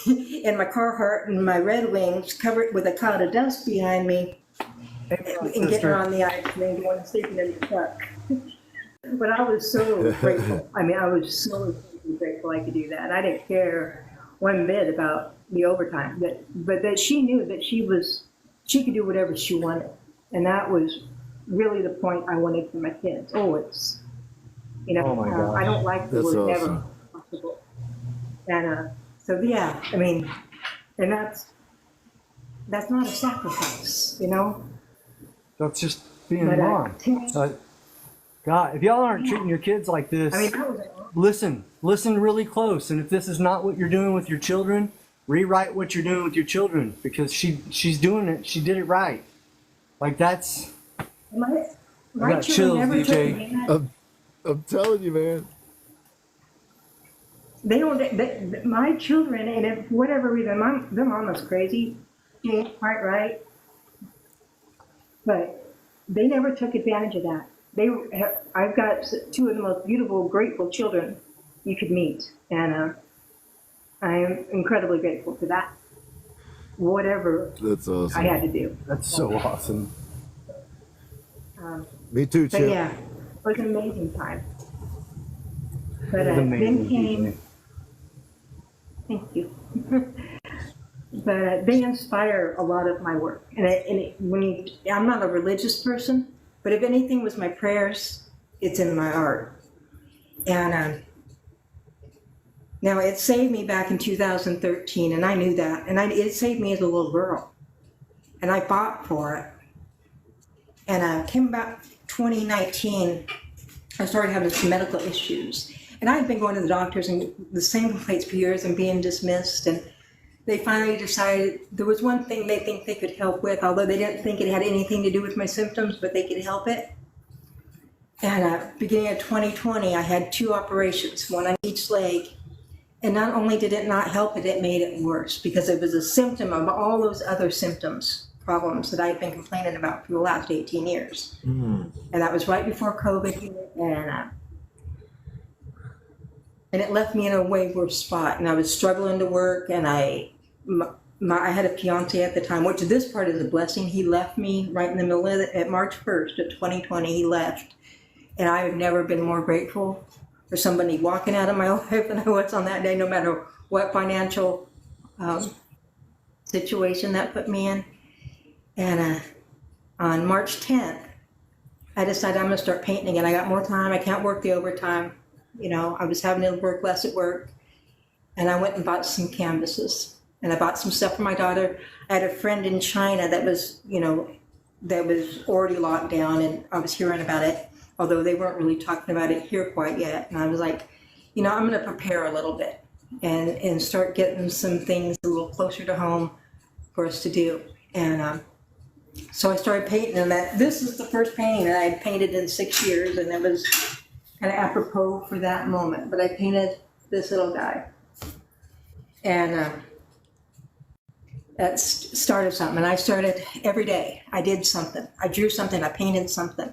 in my Carhartt and my Red Wings, covered with a cloud of dust behind me, and getting her on the ice and then going sleeping in the truck. But I was so grateful. I mean, I was so grateful I could do that. I didn't care one bit about the overtime, but that she knew that she could do whatever she wanted, and that was really the point I wanted for my kids. Oh my God. I don't like the word never possible, and so yeah, I mean, and that's not a sacrifice, That's just being a mom. God, if y'all aren't treating your kids like this, I mean, that was an listen really close. And if this is not what you're doing with your children, rewrite what you're doing with your children, because she's doing it. She did it right. Like that's. My got children chills, never DJ. took me in. I'm telling you, man. They don't. My children, and if for whatever reason, their mama's crazy. She ain't quite right, but they never took advantage of that. I've got two of the most beautiful, grateful children you could meet, and I am incredibly grateful for that. Whatever That's awesome. I had to do. That's so awesome. Me too, But Chip. yeah, it was an amazing time. But It was amazing, then came. Thank you. But they inspire a lot of my work. I'm not a religious person, but if anything was my prayers, it's in my art. And now it saved me back in 2013, and I knew that. And it saved me as a little girl. And I fought for it. And came about 2019, I started having some medical issues. And I had been going to the doctors and the same complaints for years and being dismissed. And they finally decided there was one thing they think they could help with, although they didn't think it had anything to do with my symptoms, but they could help it. And beginning of 2020, I had 2 operations, one on each leg. And not only did it not help it, it made it worse, because it was a symptom of all those other problems that I had been complaining about for the last 18 years. And that was right before COVID, and it left me in a way worse spot. And I was struggling to work, and I had a fiance at the time, which this part is a blessing. He left me right in the middle of at March 1st of 2020, he left. And I have never been more grateful for somebody walking out of my life than I was on that day, no matter what financial situation that put me in. And on March 10th, I decided I'm gonna start painting again. I got more time, I can't work the overtime. I was having to work less at work. And I went and bought some canvases. And I bought some stuff for my daughter. I had a friend in China that was, that was already locked down, and I was hearing about it, although they weren't really talking about it here quite yet. And I was like, I'm gonna prepare a little bit and start getting some things a little closer to home for us to do. And so I started painting, and this is the first painting that I had painted in 6 years, and it was kind of apropos for that moment. But I painted this little guy, and that started something. And I started every day. I did something. I drew something. I painted something,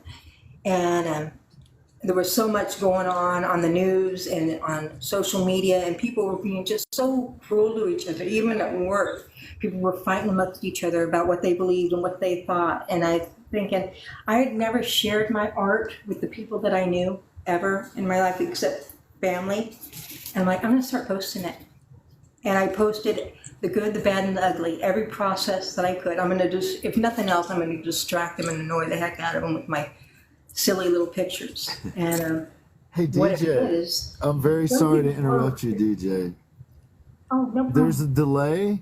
and there was so much going on the news and on social media, and people were being just so cruel to each other. Even at work, people were fighting amongst each other about what they believed and what they thought. And I thinking, I had never shared my art with the people that I knew ever in my life except family. And I'm like, I'm gonna start posting it. And I posted the good, the bad, and the ugly, every process that I could. I'm gonna just, if nothing else, I'm gonna distract them and annoy the heck out of them with my silly little pictures. And Hey, what it DJ, is, I'm very sorry to interrupt you, DJ. oh, no problem. There's a delay,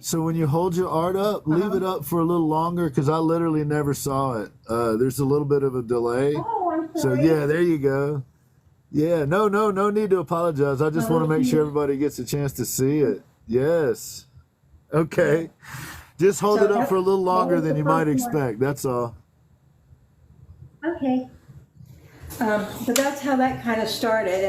so when you hold your art up, leave it up for a little longer, because I literally never saw it. There's a little bit of a delay. Oh, I'm So sorry. yeah, there you go. Yeah, no need to apologize. I just want to make sure everybody gets a chance to see it. Yes. Okay. Just hold So it up for a little that longer was than the you might first one. expect. That's all. Okay. But that's how that kind of started,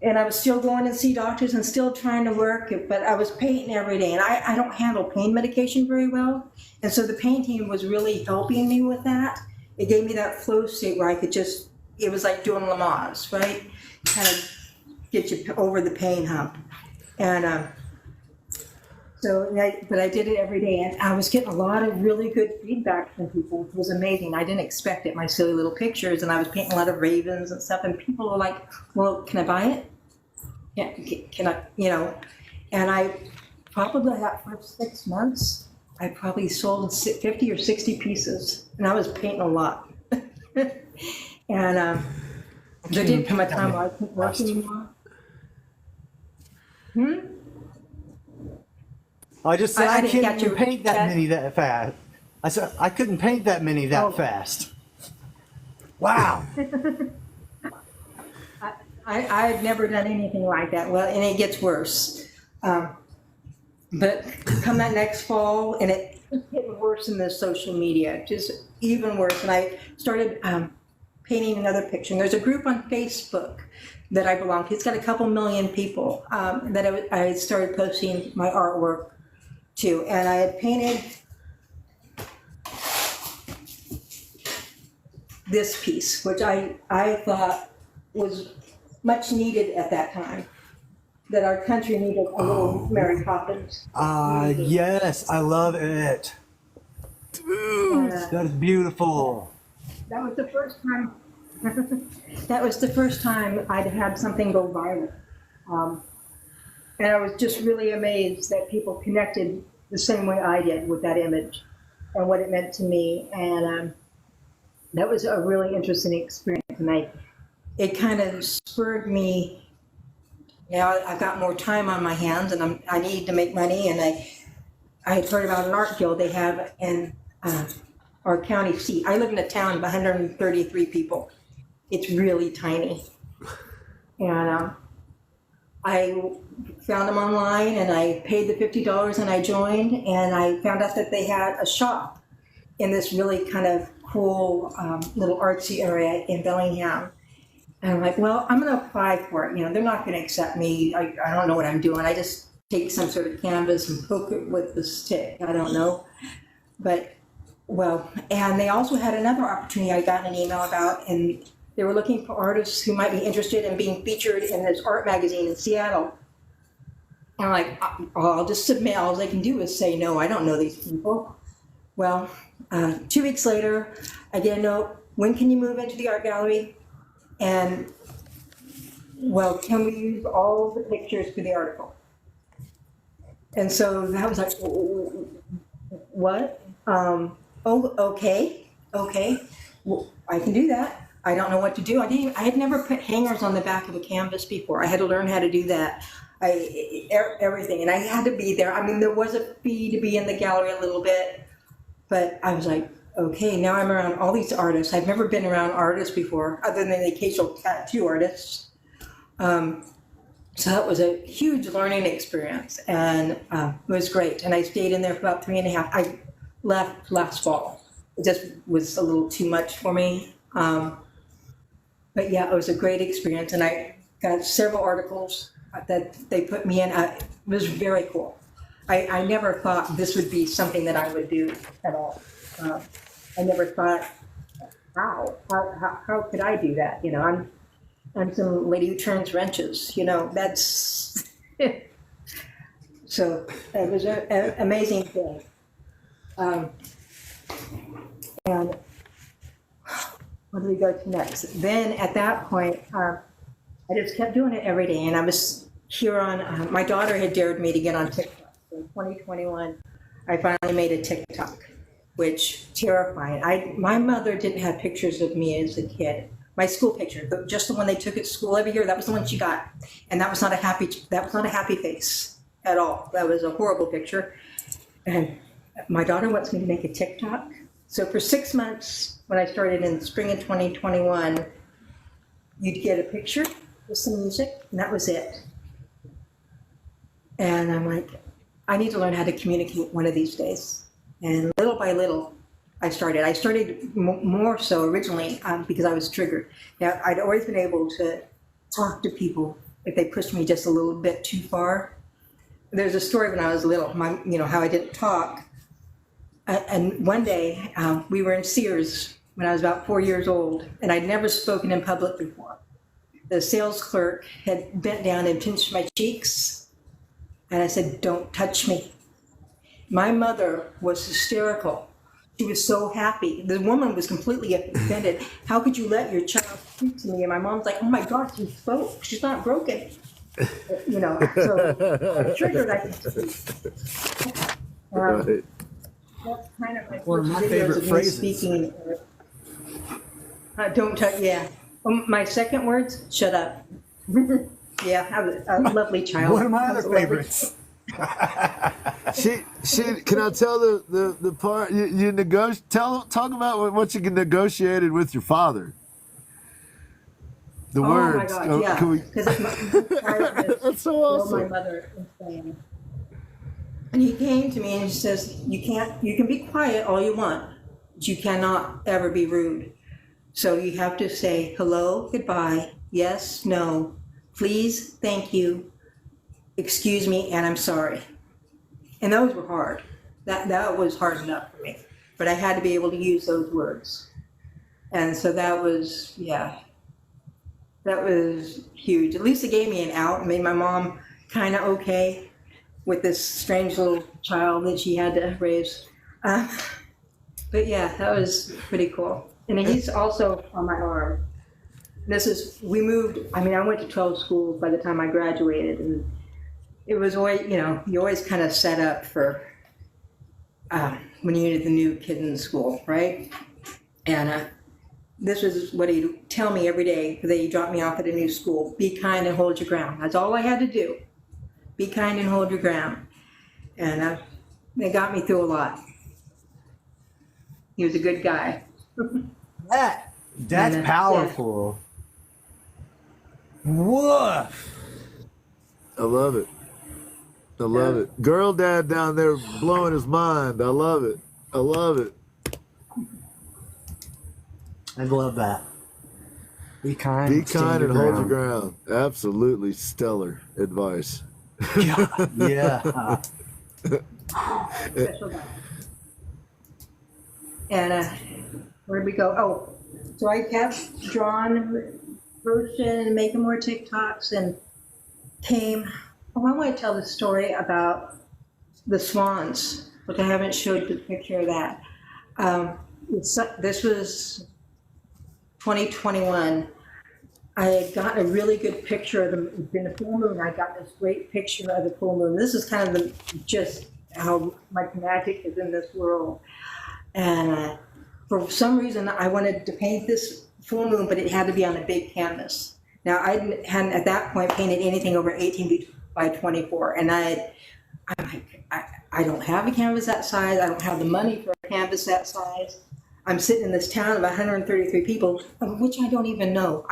and I was still going to see doctors and still trying to work, but I was painting every day, and I don't handle pain medication very well, and so the painting was really helping me with that. It gave me that flow state where I could just, it was like doing Lamaze, right? Kind of get you over the pain hump. And but I did it every day, and I was getting a lot of really good feedback from people. It was amazing. I didn't expect it, my silly little pictures, and I was painting a lot of ravens and stuff, and people were like, well, can I buy it? Yeah, can I, and I probably that first 6 months, I probably sold 50 or 60 pieces, and I was painting a lot. And there did come a time where I couldn't work anymore. I just said I I didn't can't get even your- paint that many that fast. I said I couldn't paint that many that Oh. fast. Wow. I've never done anything like that. Well, and it gets worse. But come that next fall, and it's getting worse in the social media, just even worse. And I started painting another picture. And there's a group on Facebook that I belong to. It's got a couple million people that I started posting my artwork to. And I had painted this piece, which I thought was much needed at that time. That our country needed a little Mary Poppins. Yes, I love it. That is beautiful. That was the first time. That was the first time I'd had something go viral, and I was just really amazed that people connected the same way I did with that image and what it meant to me. And that was a really interesting experience, and it kind of spurred me. Now I've got more time on my hands, and I need to make money. And I had heard about an art guild they have in our county seat. I live in a town of 133 people. It's really tiny. And I found them online, and I paid the $50, and I joined, and I found out that they had a shop in this really kind of cool little artsy area in Bellingham. And I'm like, well, I'm going to apply for it. You know, they're not going to accept me. I don't know what I'm doing. I just take some sort of canvas and poke it with the stick. I don't know. But, well, and they also had another opportunity I got an email about, and they were looking for artists who might be interested in being featured in this art magazine in Seattle. And I'm like, I'll just submit. All they can do is say, no, I don't know these people. Well, 2 weeks later, I get a note, when can you move into the art gallery? And, well, can we use all of the pictures for the article? And so that was like, what? Oh, okay. Well, I can do that. I don't know what to do. I had never put hangers on the back of a canvas before. I had to learn how to do that. Everything, and I had to be there. I mean, there was a fee to be in the gallery a little bit, but I was like, okay, now I'm around all these artists. I've never been around artists before, other than the occasional tattoo artists. So that was a huge learning experience, and it was great. And I stayed in there for about 3.5. I left last fall. It just was a little too much for me. But yeah, it was a great experience, and I got several articles that they put me in. It was very cool. I never thought this would be something that I would do at all. I never thought, how could I do that? You know, I'm some lady who turns wrenches. You know, that's so it was an amazing thing. And where do we go to next? Then at that point, I just kept doing it every day, and I was here on. My daughter had dared me to get on TikTok. So in 2021, I finally made a TikTok, which terrifying. My mother didn't have pictures of me as a kid. My school picture, just the one they took at school every year, that was the one she got, and that was not a happy face at all. That was a horrible picture. And my daughter wants me to make a TikTok. So for 6 months, when I started in spring of 2021, you'd get a picture with some music, and that was it. And I'm like, I need to learn how to communicate one of these days. And little by little, I started. I started more so originally because I was triggered. Now, I'd always been able to talk to people if they pushed me just a little bit too far. There's a story when I was little, how I didn't talk. And one day, we were in Sears when I was about 4 years old, and I'd never spoken in public before. The sales clerk had bent down and pinched my cheeks, and I said, "Don't touch me." My mother was hysterical. She was so happy. The woman was completely offended. How could you let your child speak to me? And my mom's like, "Oh my God, she spoke. She's not broken." So triggered, I can speak. Right. That's kind of like One of my videos favorite of me phrases. speaking. Don't touch, yeah. My second words, shut up. Yeah, I was a lovely child. One of my I was other a lovely favorites. She can I tell the part you talk about what you negotiated with your father? The Oh words. my God, yeah. Can we... Because That's so my awesome. mother insane. And he came to me and he says, you can be quiet all you want, but you cannot ever be rude. So you have to say hello, goodbye, yes, no, please, thank you, excuse me, and I'm sorry. And those were hard. That was hard enough for me. But I had to be able to use those words. And so that was, yeah, that was huge. At least it gave me an out and made my mom kind of okay with this strange little child that she had to raise. But yeah, that was pretty cool. And he's also on my arm. We moved, I mean, I went to 12 schools by the time I graduated, and it was always, you always kind of set up for when you needed the new kid in the school, right? And this was what he'd tell me every day that he dropped me off at a new school. Be kind and hold your ground. That's all I had to do. Be kind and hold your ground. And they got me through a lot. He was a good guy. That's powerful. Woof. I love it. I love it. Girl dad down there blowing his mind. I love it. I love it. I love that. Be kind. Be kind and hold your ground. Absolutely stellar advice. Yeah. Special guy. And where'd we go? Oh, so I kept drawing version and making more TikToks and came. Oh, I want to tell the story about the swans, but I haven't showed the picture of that. This was 2021. I had got a really good picture of in the full moon. I got this great picture of the full moon. This is kind of just how my magic is in this world. And for some reason, I wanted to paint this full moon, but it had to be on a big canvas. Now, I hadn't at that point painted anything over 18 by 24, and I'm like, I don't have a canvas that size. I don't have the money for a canvas that size. I'm sitting in this town of 133 people, of which I don't even know.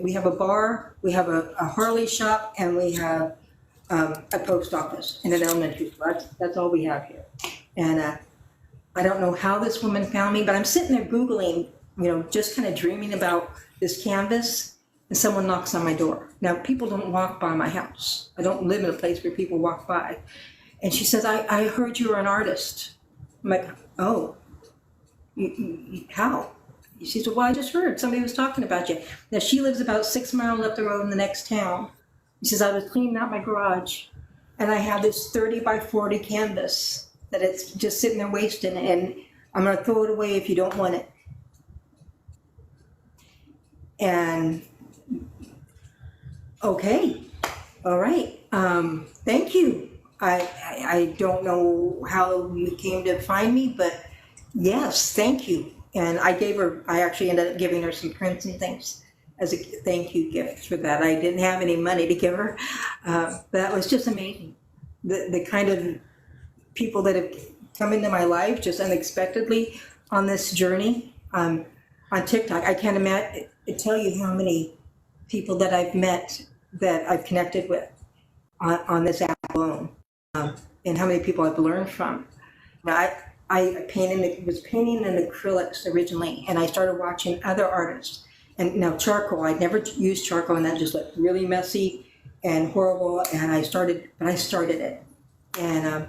We have a bar, we have a Harley shop, and we have a post office and an elementary school. That's all we have here. And I don't know how this woman found me, but I'm sitting there Googling, just kind of dreaming about this canvas, and someone knocks on my door. Now, people don't walk by my house. I don't live in a place where people walk by. And she says, I heard you were an artist. I'm like, oh, how? She said, well, I just heard somebody was talking about you. Now, she lives about 6 miles up the road in the next town. She says, I was cleaning out my garage, and I have this 30 by 40 canvas that it's just sitting there wasting, and I'm going to throw it away if you don't want it. And okay, all right, thank you. I don't know how you came to find me, but yes, thank you. And I actually ended up giving her some prints and things as a thank you gift for that. I didn't have any money to give her, but that was just amazing. The kind of people that have come into my life just unexpectedly on this journey on TikTok. I can't tell you how many people that I've met that I've connected with on this app alone, and how many people I've learned from. Now, I was painting in acrylics originally, and I started watching other artists. And now charcoal, I'd never used charcoal, and that just looked really messy and horrible. And I started it, and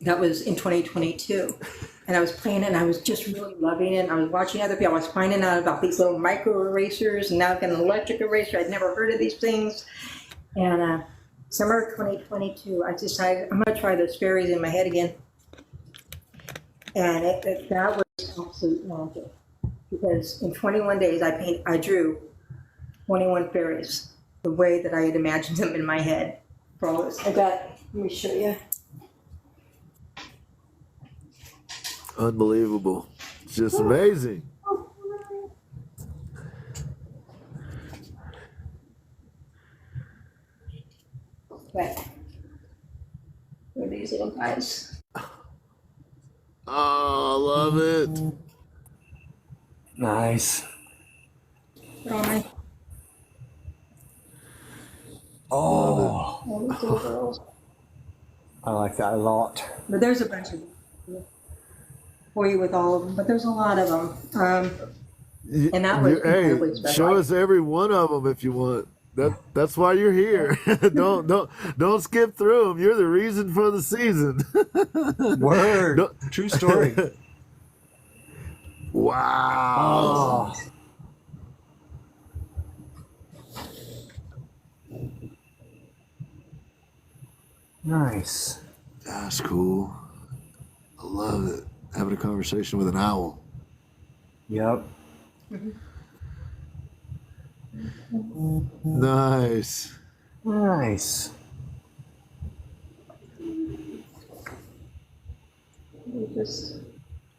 that was in 2022. And I was playing it, and I was just really loving it. I was watching other people. I was finding out about these little micro erasers, and now I've got an electric eraser. I'd never heard of these things. And summer of 2022, I decided I'm going to try those fairies in my head again. And that was absolute magic. Because in 21 days, I drew 21 fairies the way that I had imagined them in my head. For all this, let me show you. Unbelievable. It's just amazing. Right. What are these little guys? Oh, I love it. Nice. They're on my Oh, All these little girls. I like that a lot. But there's a bunch of them for you with all of them, but there's a lot of them. And that was incredibly Hey, special. show us every one of them if you want. That's why you're here. don't skip through them. You're the reason for the season. Word. Don't- True story. Wow. Oh. Nice. That's cool. I love it. Having a conversation with an owl. Yep. Nice. Nice. Just a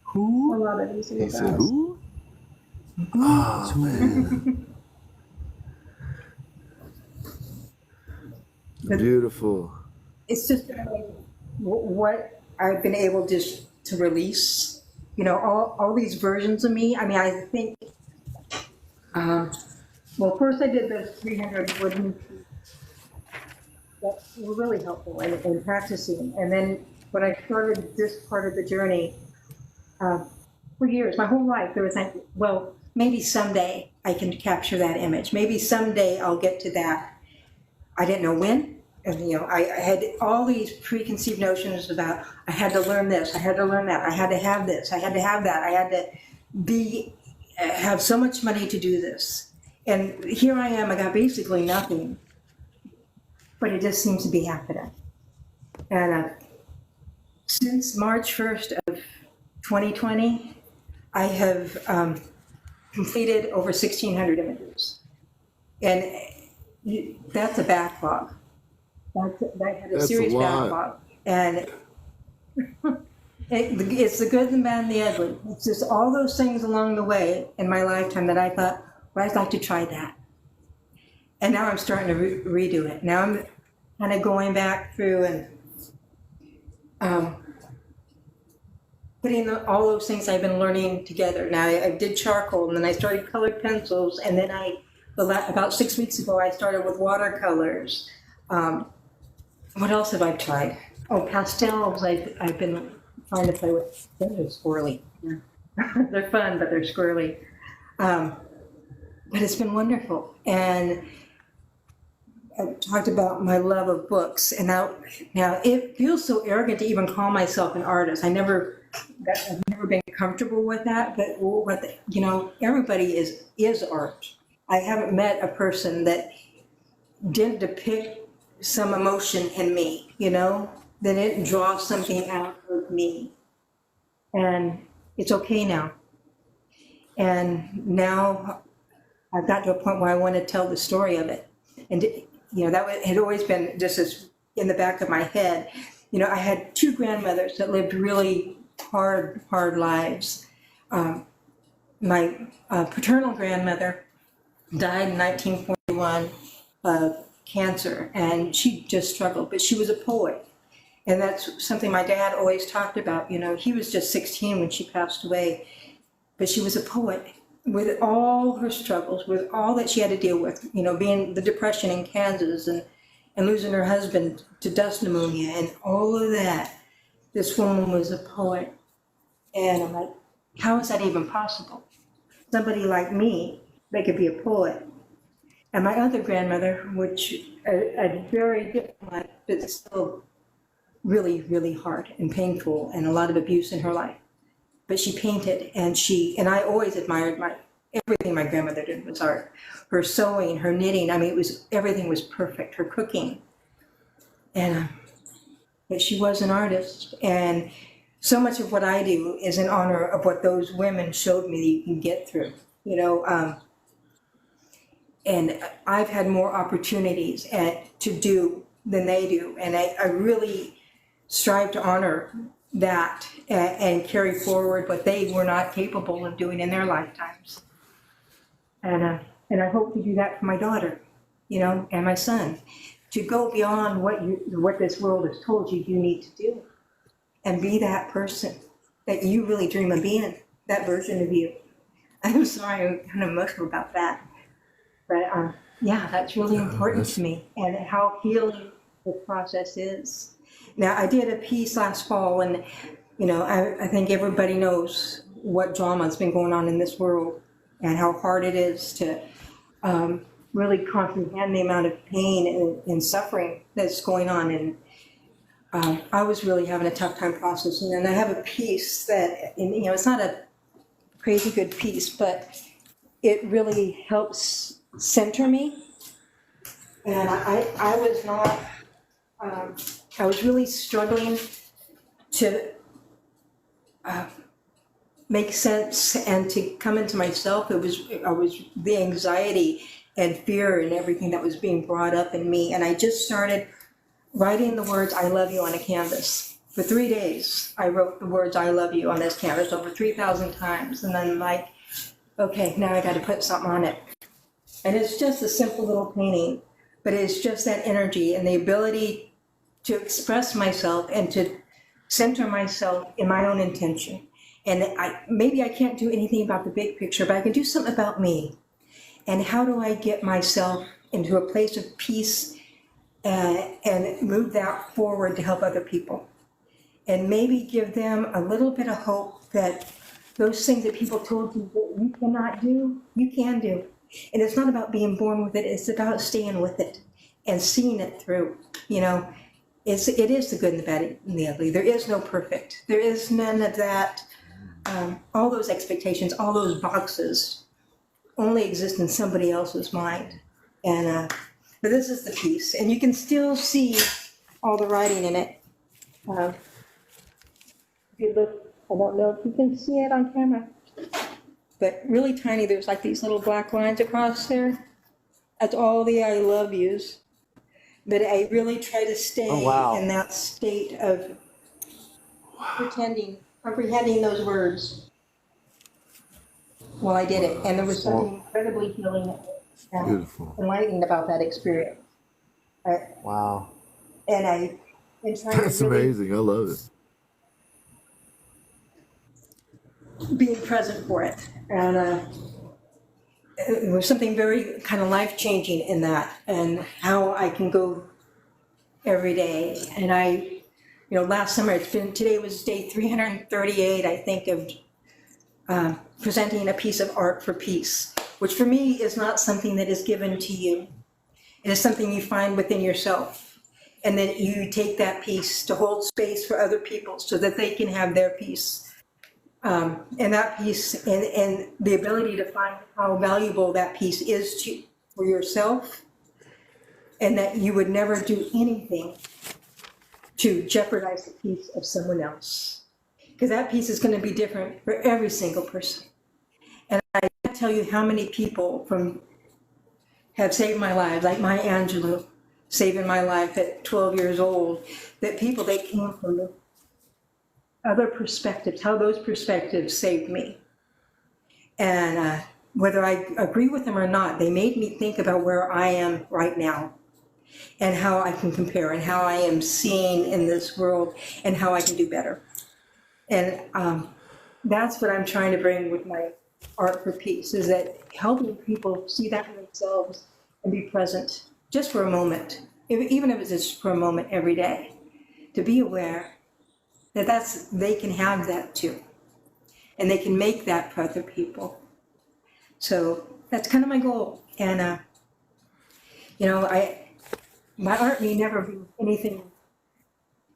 Who? lot of these He little said, guys. who? Oh, man. Beautiful. It's just what I've been able to release. You know, all these versions of me. I mean, I think. Well, first I did the 300 wooden. That were really helpful in practicing. And then when I started this part of the journey, for years, my whole life, there was like, well, maybe someday I can capture that image. Maybe someday I'll get to that. I didn't know when. And, you know, I had all these preconceived notions about I had to learn this, I had to learn that, I had to have this, I had to have that, I had to have so much money to do this. And here I am, I got basically nothing, but it just seems to be happening. And since March 1st of 2020, I have completed over 1,600 images. And that's a backlog. That had a That's serious a lot. backlog. And it's the good, the bad, and the ugly. It's just all those things along the way in my lifetime that I thought, well, I'd like to try that. And now I'm starting to redo it. Now I'm kind of going back through and putting all those things I've been learning together. Now I did charcoal, and then I started colored pencils, and then about 6 weeks ago, I started with watercolors. What else have I tried? Oh, pastels I've been trying to play with. They're squirrely. Yeah. They're fun, but they're squirrely. But it's been wonderful. And I talked about my love of books. And now it feels so arrogant to even call myself an artist. I've never been comfortable with that. But you know, everybody is art. I haven't met a person that didn't depict some emotion in me, you know, that it draws something out of me. And it's okay now. And now I've got to a point where I want to tell the story of it. And, you know, that had always been just as in the back of my head. You know, I had two grandmothers that lived really hard lives. My paternal grandmother died in 1941 of cancer, and she just struggled, but she was a poet. And that's something my dad always talked about. You know, he was just 16 when she passed away, but she was a poet with all her struggles, with all that she had to deal with, you know, being the depression in Kansas and losing her husband to dust pneumonia and all of that. This woman was a poet. And I'm like, how is that even possible? Somebody like me, they could be a poet. And my other grandmother, which a very different life, but still really, really hard and painful and a lot of abuse in her life. But she painted, and I always admired everything my grandmother did was art. Her sewing, her knitting, I mean, everything was perfect, her cooking. And, but she was an artist. And so much of what I do is in honor of what those women showed me that you can get through, you know. And I've had more opportunities to do than they do. And I really strive to honor that and carry forward what they were not capable of doing in their lifetimes. And I hope to do that for my daughter, you know, and my son, to go beyond what this world has told you need to do, and be that person that you really dream of being, that version of you. I'm sorry, I'm kind of emotional about that. But Yeah, that's really important that's- to me, and how healing the process is. Now, I did a piece last fall, and I think everybody knows what drama's been going on in this world, and how hard it is to really comprehend the amount of pain and suffering that's going on. And I was really having a tough time processing. And I have a piece that, it's not a crazy good piece, but it really helps center me. And I was not, I was really struggling to make sense and to come into myself. I was the anxiety and fear and everything that was being brought up in me. And I just started writing the words "I love you" on a canvas. For 3 days, I wrote the words "I love you" on this canvas over 3,000 times. And then I'm like, okay, now I got to put something on it. And it's just a simple little painting, but it's just that energy and the ability to express myself and to center myself in my own intention. And maybe I can't do anything about the big picture, but I can do something about me. And how do I get myself into a place of peace and move that forward to help other people? And maybe give them a little bit of hope that those things that people told you that you cannot do, you can do. And it's not about being born with it, it's about staying with it and seeing it through. It is the good and the bad and the ugly. There is no perfect. There is none of that. All those expectations, all those boxes only exist in somebody else's mind. And but this is the piece, and you can still see all the writing in it. If you look, I don't know if you can see it on camera, but really tiny. There's like these little black lines across there. That's all the "I love yous." But I really try to stay in that state of comprehending those words while I did it. And there was something incredibly healing and Beautiful. enlightening about that experience. Wow. And I've been trying That's to really amazing. I love it. be present for it. And it was something very kind of life-changing in that, and how I can go every day. And last summer, today was day 338, I think, of presenting a piece of art for peace, which for me is not something that is given to you. It is something you find within yourself. And then you take that piece to hold space for other people so that they can have their peace. And that piece and the ability to find how valuable that piece is for yourself, and that you would never do anything to jeopardize the peace of someone else. Because that piece is going to be different for every single person. And I can't tell you how many people have saved my life, like Maya Angelou saving my life at 12 years old, that people that came from other perspectives, how those perspectives saved me. And whether I agree with them or not, they made me think about where I am right now and how I can compare and how I am seen in this world and how I can do better. And that's what I'm trying to bring with my art for peace, is that helping people see that in themselves and be present just for a moment, even if it's just for a moment every day, to be aware that they can have that too, and they can make that for other people. So that's kind of my goal. And my art may never be anything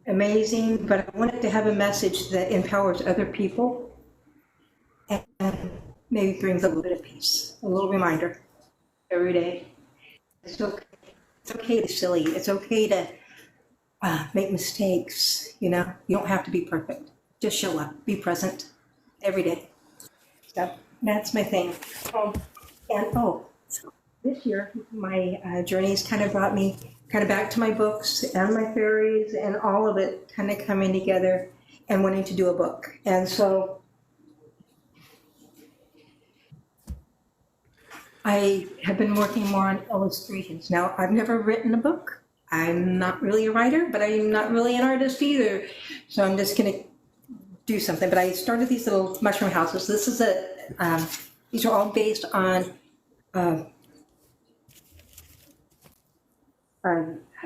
amazing, but I want it to have a message that empowers other people and maybe brings a little bit of peace, a little reminder every day. It's okay. It's okay to be silly. It's okay to make mistakes. You don't have to be perfect. Just show up, be present every day. So that's my thing. So this year my journeys kind of brought me back to my books and my fairies and all of it kind of coming together and wanting to do a book. And so I have been working more on illustrations. Now, I've never written a book. I'm not really a writer, but I'm not really an artist either. So I'm just going to do something. But I started these little mushroom houses. These are all based on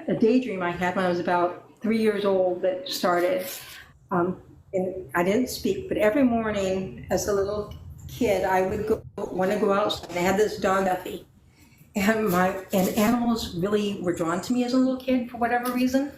a daydream I had when I was about 3 years old that started. And I didn't speak, but every morning as a little kid, I would want to go outside. And I had this dog, Duffy. And animals really were drawn to me as a little kid for whatever reason.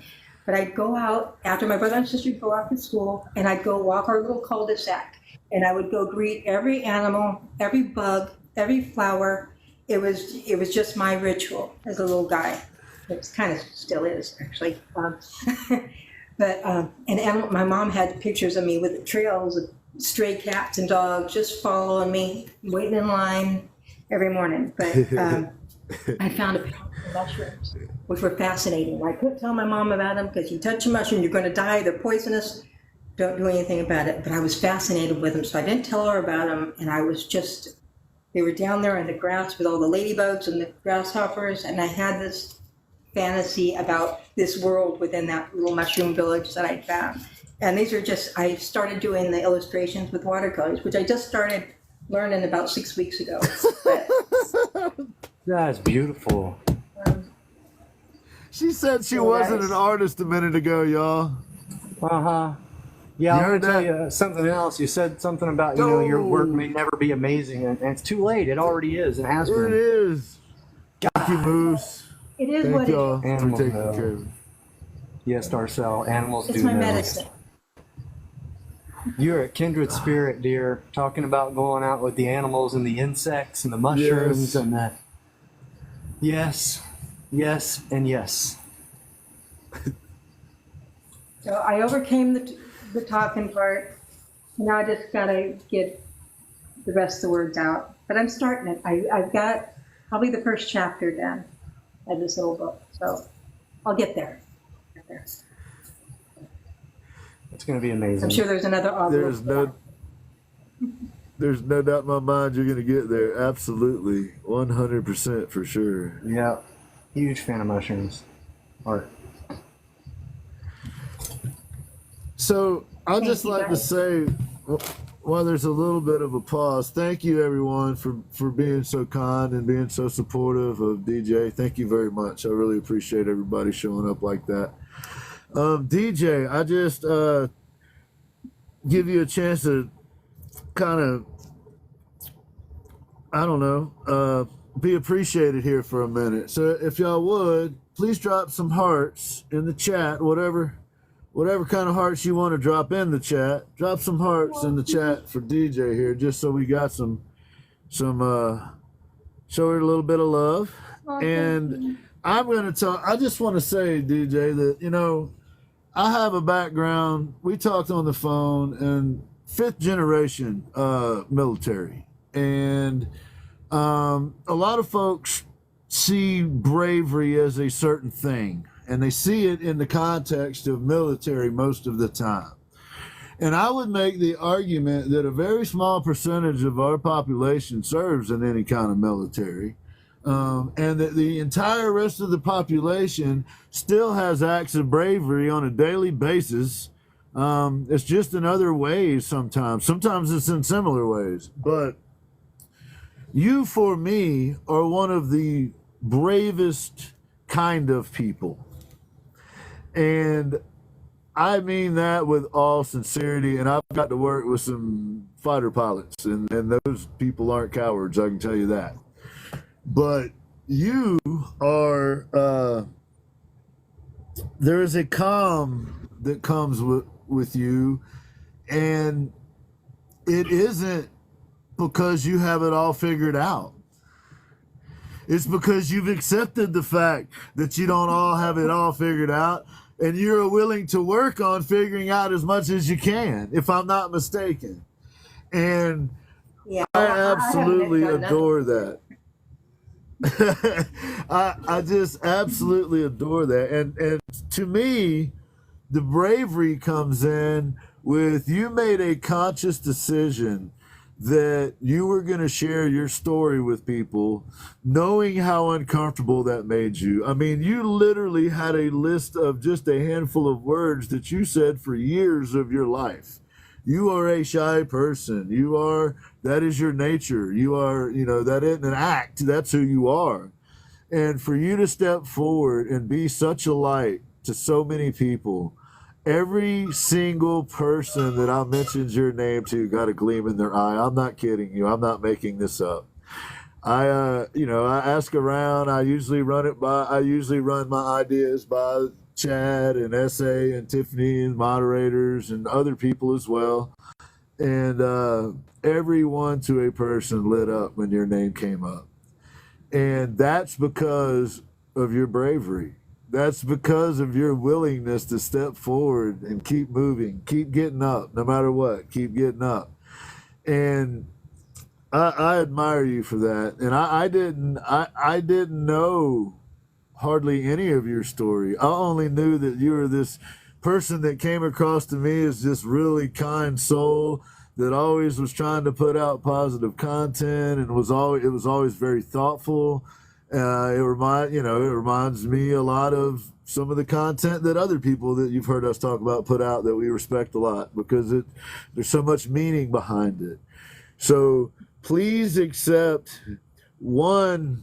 But I'd go out after my brother and sister would go off to school, and I'd go walk our little cul-de-sac. And I would go greet every animal, every bug, every flower. It was just my ritual as a little guy. It kind of still is, actually. My mom had pictures of me with trails of stray cats and dogs just following me, waiting in line every morning. But I found a pair of mushrooms, which were fascinating. I couldn't tell my mom about them because you touch a mushroom, you're going to die. They're poisonous. Don't do anything about it. But I was fascinated with them, so I didn't tell her about them. And they were down there in the grass with all the ladybugs and the grasshoppers, and I had this fantasy about this world within that little mushroom village that I found. And I started doing the illustrations with watercolors, which I just started learning about 6 weeks ago. But, That's beautiful. She said she wasn't an artist a minute ago, y'all. Uh-huh. Yeah, I'm going to tell you something else. You said something about, your work may never be amazing, and it's too late. It already is. It has been. It is. Thank you, Moose. it is Thank what it y'all is. for Animals, taking care of me. Yes, Darcel, animals It's do my know. medicine. You're a kindred spirit, dear, talking about going out with the animals and the insects and the mushrooms Yes. and the... Yes, and yes. So I overcame the talking part. Now I just gotta get the rest of the words out. But I'm starting it. I've got probably the first chapter done of this little book. So I'll get there. It's going to be amazing. I'm sure there's another audio. There's no doubt in my mind you're going to get there. Absolutely. 100% for sure. Yeah, huge fan of mushrooms. Art. So I'd Thank just you, like to guys. say, while there's a little bit of a pause, thank you everyone for being so kind and being so supportive of DJ. Thank you very much. I really appreciate everybody showing up like that. DJ, I just give you a chance to kind of, I don't know, be appreciated here for a minute. So if y'all would, please drop some hearts in the chat, whatever kind of hearts you want to drop in the chat. Drop some hearts in the chat for DJ here, just so we got some show her a little bit of love. And I'm going to talk, I just want to say, DJ, that, I have a background. We talked on the phone, and 5th generation military. And a lot of folks see bravery as a certain thing, and they see it in the context of military most of the time. And I would make the argument that a very small percentage of our population serves in any kind of military. And that the entire rest of the population still has acts of bravery on a daily basis. It's just in other ways sometimes. Sometimes it's in similar ways. But you, for me, are one of the bravest kind of people. And I mean that with all sincerity. And I've got to work with some fighter pilots, and those people aren't cowards, I can tell you that. But you are, there is a calm that comes with you, and it isn't because you have it all figured out. It's because you've accepted the fact that you don't all have it all figured out, and you're willing to work on figuring out as much as you can, if I'm not mistaken. And Yeah, I haven't absolutely done nothing. adore that. I just absolutely adore that. And to me, the bravery comes in with you made a conscious decision that you were going to share your story with people, knowing how uncomfortable that made you. I mean, you literally had a list of just a handful of words that you said for years of your life. You are a shy person. That is your nature. You are, that isn't an act. That's who you are. And for you to step forward and be such a light to so many people, every single person that I mentioned your name to got a gleam in their eye. I'm not kidding you. I'm not making this up. I ask around. I usually run my ideas by Chad and SA and Tiffany and moderators and other people as well. And everyone to a person lit up when your name came up. And that's because of your bravery. That's because of your willingness to step forward and keep moving, keep getting up, no matter what, keep getting up. And I admire you for that. And I didn't know hardly any of your story. I only knew that you were this person that came across to me as this really kind soul that always was trying to put out positive content and it was always very thoughtful. It reminds me a lot of some of the content that other people that you've heard us talk about put out that we respect a lot because there's so much meaning behind it. So please accept one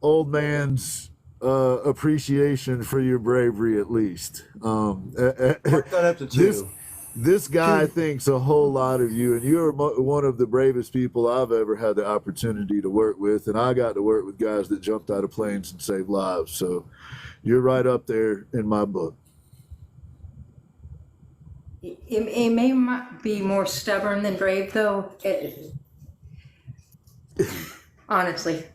old man's appreciation for your bravery, at least. Work that up to two. This guy thinks a whole lot of you, and you're one of the bravest people I've ever had the opportunity to work with, and I got to work with guys that jumped out of planes and saved lives. So you're right up there in my book. It may be more stubborn than brave, though. Honestly,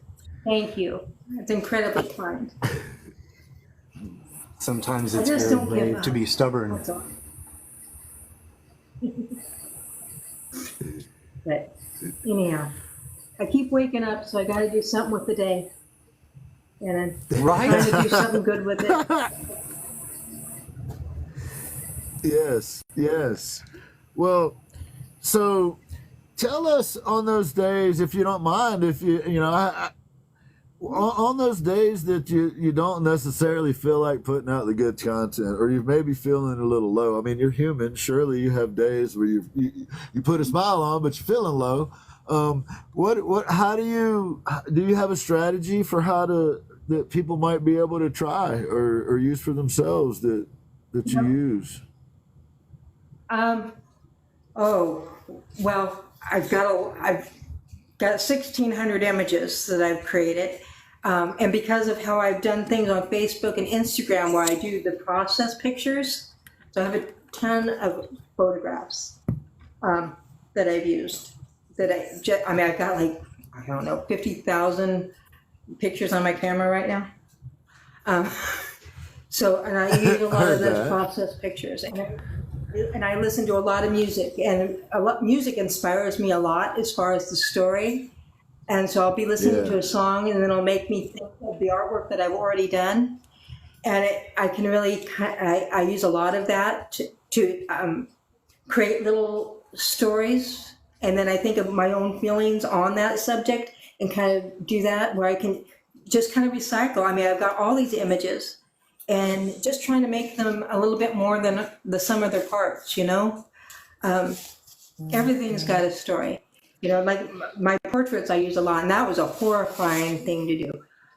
thank you. It's incredibly kind. Sometimes it's very brave to be stubborn. But anyhow, I keep waking up, so I got to do something with the day, and I'm trying to do something good with it. Yes. Well, so tell us on those days, if you don't mind, if on those days that you don't necessarily feel like putting out the good content, or you may be feeling a little low. I mean, you're human. Surely you have days where you put a smile on, but you're feeling low. How do you have a strategy for that people might be able to try or use for themselves that you use? Well, I've got 1,600 images that I've created. And because of how I've done things on Facebook and Instagram where I do the process pictures, so I have a ton of photographs that I've used. I've got like, I don't know, 50,000 pictures on my camera right now. And I use a lot of those process pictures. And I listen to a lot of music, and music inspires me a lot as far as the story. And so I'll be listening to a song, and then it'll make me think of the artwork that I've already done. And I use a lot of that to create little stories. And then I think of my own feelings on that subject and kind of do that where I can just kind of recycle. I mean, I've got all these images and just trying to make them a little bit more than the sum of their parts, Everything's got a story. Like my portraits I use a lot, and that was a horrifying thing to do.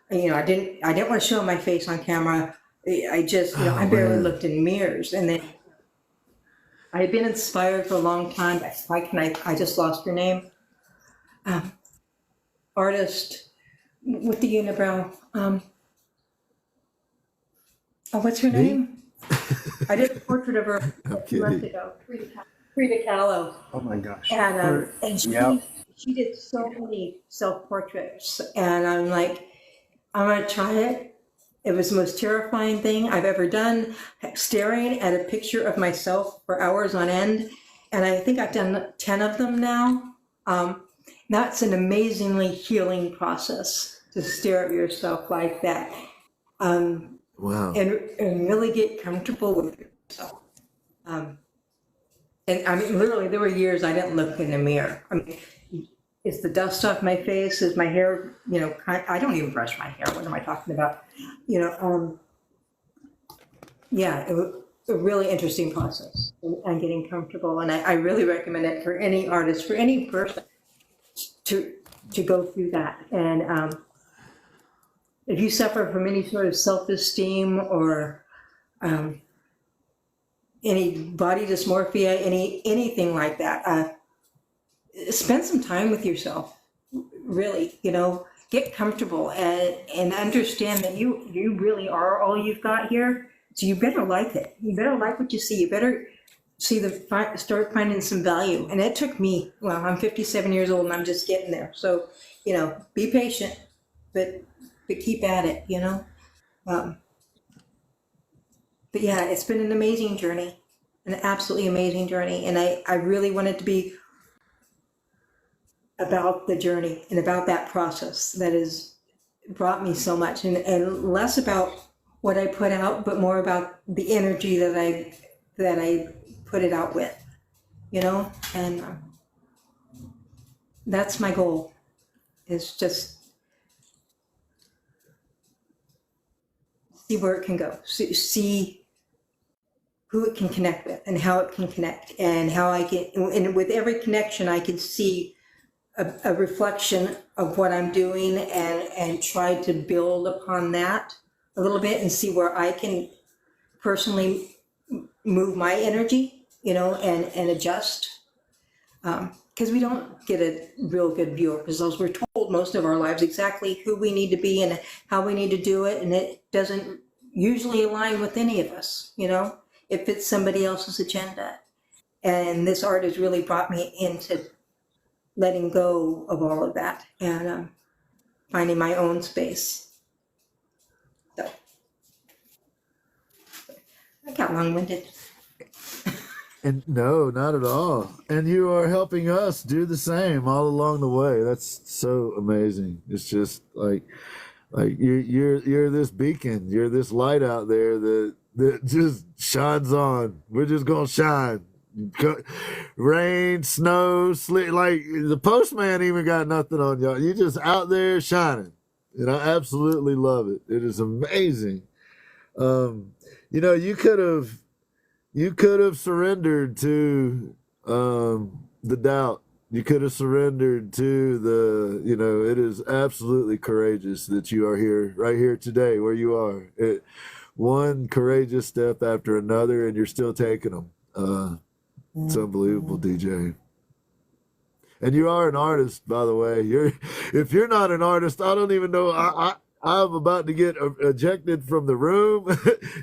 I didn't want to show my face on camera. I just, I barely looked in mirrors. And then I had been inspired for a long time. I just lost her name. Artist with the unibrow. What's her name? I did a portrait of her a month ago. Frida Kahlo. Oh my gosh. And she did so many self-portraits, and I'm like, I'm gonna try it. It was the most terrifying thing I've ever done, staring at a picture of myself for hours on end. And I think I've done 10 of them now. That's an amazingly healing process to stare at yourself like that. Wow. And really get comfortable with yourself. And I mean, literally, there were years I didn't look in the mirror. I mean, is the dust off my face? Is my hair, I don't even brush my hair. What am I talking about? It was a really interesting process and getting comfortable. And I really recommend it for any artist, for any person to go through that. And if you suffer from any sort of self-esteem or any body dysmorphia, anything like that, spend some time with yourself. Really, get comfortable and understand that you really are all you've got here. So you better like it. You better like what you see. You better start finding some value. And it took me, well, I'm 57 years old and I'm just getting there. So, be patient, but keep at it, But yeah, it's been an amazing journey, an absolutely amazing journey. And I really want it to be about the journey and about that process that has brought me so much, and less about what I put out, but more about the energy that I put it out with, and that's my goal, is just see where it can go, see who it can connect with and how it can connect, and how I can, and with every connection I can see a reflection of what I'm doing, and try to build upon that a little bit and see where I can personally move my energy, and adjust. Because we don't get a real good view, because we're told most of our lives exactly who we need to be and how we need to do it, and it doesn't usually align with any of us, It fits somebody else's agenda. And this art has really brought me into letting go of all of that and finding my own space. So I got long-winded. And no, not at all. And you are helping us do the same all along the way. That's so amazing. It's just like you're this beacon. You're this light out there that just shines on. We're just gonna shine. Rain, snow, sleet. Like the postman even got nothing on y'all. You just out there shining. And I absolutely love it. It is amazing. You could have surrendered to the doubt. You could have surrendered to it is absolutely courageous that you are here, right here today, where you are. One courageous step after another, and you're still taking them. It's unbelievable, DJ. And you are an artist, by the way. If you're not an artist, I don't even know. I'm about to get ejected from the room.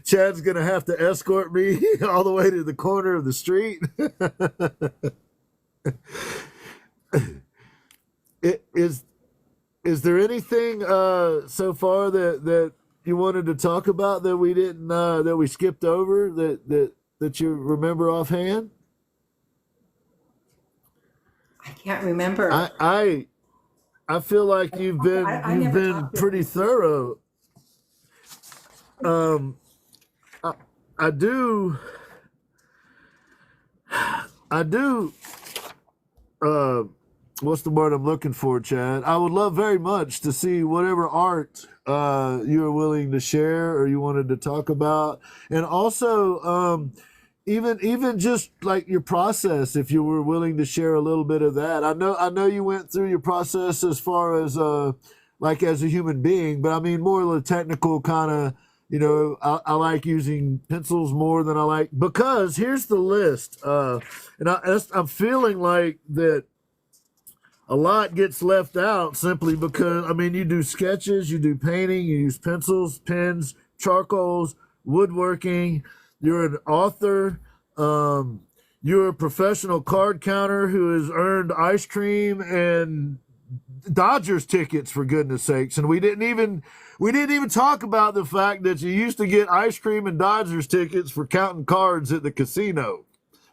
Chad's going to have to escort me all the way to the corner of the street. Is there anything so far that you wanted to talk about that we didn't that we skipped over that you remember offhand? I can't remember. I feel like you've been pretty thorough. I do. What's the word I'm looking for, Chad? I would love very much to see whatever art you are willing to share or you wanted to talk about, and also even just like your process, if you were willing to share a little bit of that. I know you went through your process as far as like as a human being, but I mean more of the technical kind of, I like using pencils more than I like, because here's the list. And I'm feeling like that a lot gets left out simply because, I mean, you do sketches, you do painting, you use pencils, pens, charcoals, woodworking. You're an author. You're a professional card counter who has earned ice cream and Dodgers tickets, for goodness sakes. And we didn't even talk about the fact that you used to get ice cream and Dodgers tickets for counting cards at the casino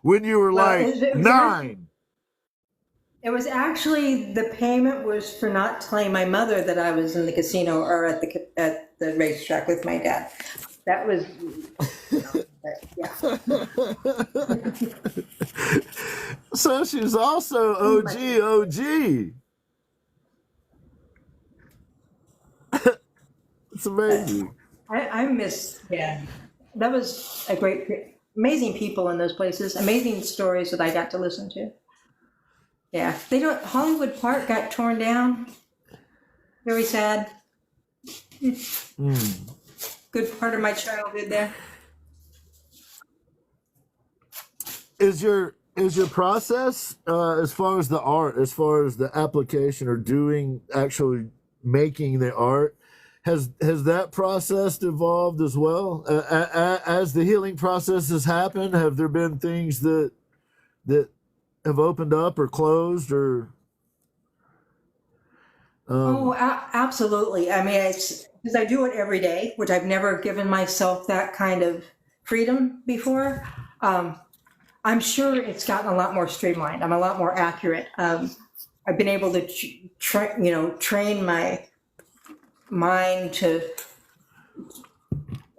when you were like 9. It was actually, the payment was for not telling my mother that I was in the casino or at the racetrack with my dad. That was, yeah. So she's also OG. It's amazing. I miss, yeah. That was a great, amazing people in those places, amazing stories that I got to listen to. Yeah, Hollywood Park got torn down. Very sad. Good part of my childhood there. Is your process as far as the art, as far as the application or doing actually making the art, has that process evolved as well as the healing process has happened? Have there been things that have opened up or closed or? Absolutely. I mean, it's because I do it every day, which I've never given myself that kind of freedom before. I'm sure it's gotten a lot more streamlined. I'm a lot more accurate. I've been able to train my mind to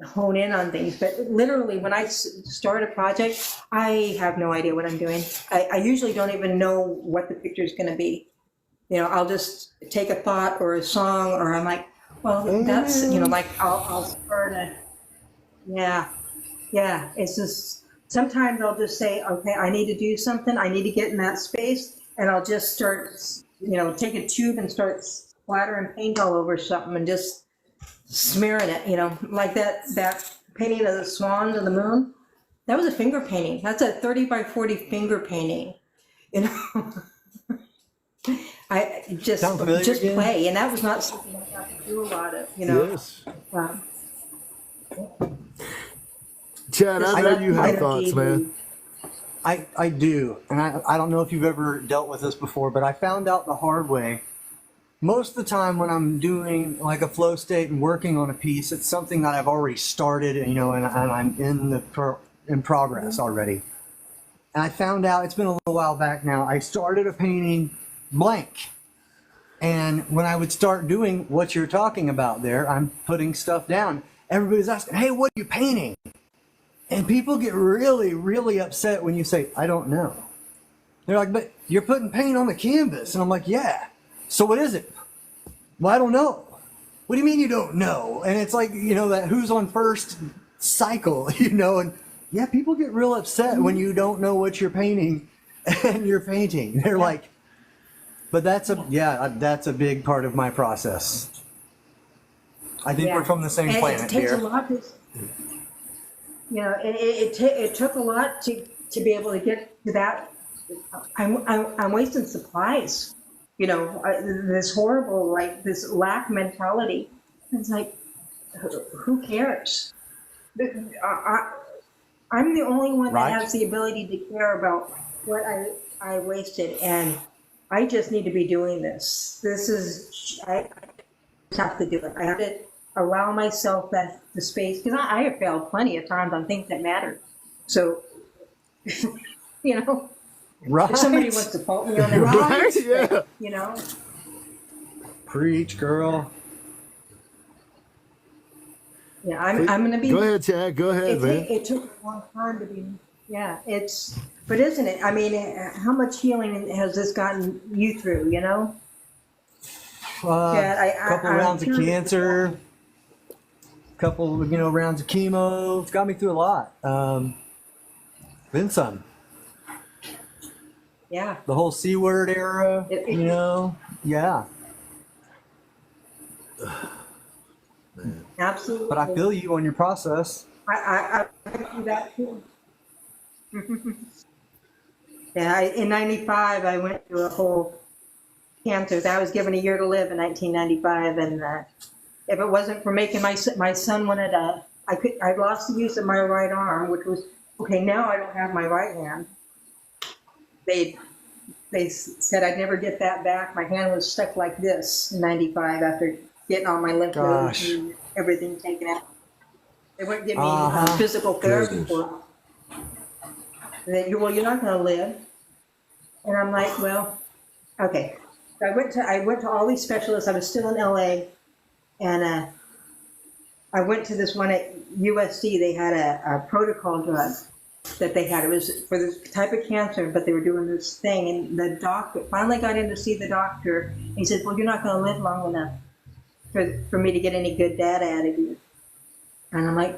hone in on things. But literally, when I start a project, I have no idea what I'm doing. I usually don't even know what the picture is going to be. I'll just take a thought or a song, or I'm like, well, that's, like I'll start yeah. It's just, sometimes I'll just say, okay, I need to do something. I need to get in that space. And I'll just start, take a tube and start splattering paint all over something and just smearing it, like that painting of the swans and the moon. That was a finger painting. That's a 30 by 40 finger painting, I just play, and that was not something I got to do a lot of, Yes. Chad, I know you have thoughts, man. I do, and I don't know if you've ever dealt with this before, but I found out the hard way. Most of the time when I'm doing like a flow state and working on a piece, it's something that I've already started, and I'm in progress already. And I found out, it's been a little while back now, I started a painting blank. And when I would start doing what you're talking about there, I'm putting stuff down. Everybody's asking, hey, what are you painting? And people get really, really upset when you say, I don't know. They're like, but you're putting paint on the canvas. And I'm like, yeah. So what is it? Well, I don't know. What do you mean you don't know? And it's like, that who's on first cycle, and yeah, people get real upset when you don't know what you're painting and you're painting. They're like, but that's a big part of my process. I think we're from the same planet it takes here. a lot to, it took a lot to be able to get to that. I'm wasting supplies, this horrible, like this lack mentality. It's like, who cares? I'm the only one that has the ability to care about what I wasted, and I just need to be doing this. I have to do it. I have to allow myself the space, because I have failed plenty of times on things that matter. So, right. If somebody wants to fault me on that, Right? Yeah. Preach, girl. Yeah, I'm going to be. Go ahead, Chad. Go ahead, man. It took a long time to be. Yeah, but isn't it? I mean, how much healing has this gotten you through? A couple rounds of cancer, couple rounds of chemo. It's got me through a lot. Then some. Yeah. The whole C word era. Yeah. Absolutely. But I feel you on your process. I went through that too. Yeah, in '95 I went through a whole cancer. I was given a year to live in 1995, and if it wasn't for making my son wanted I lost the use of my right arm, which was okay. Now I don't have my right hand. They said I'd never get that back. My hand was stuck like this in '95 after getting all my lymph nodes and everything taken out. They wouldn't give me physical therapy for it. You're not going to live. And I'm like, well, okay. So I went to all these specialists. I was still in LA, and I went to this one at USC. They had a protocol drug that they had. It was for this type of cancer, but they were doing this thing. And the doctor finally got in to see the doctor. He said, well, you're not going to live long enough for me to get any good data out of you. And I'm like,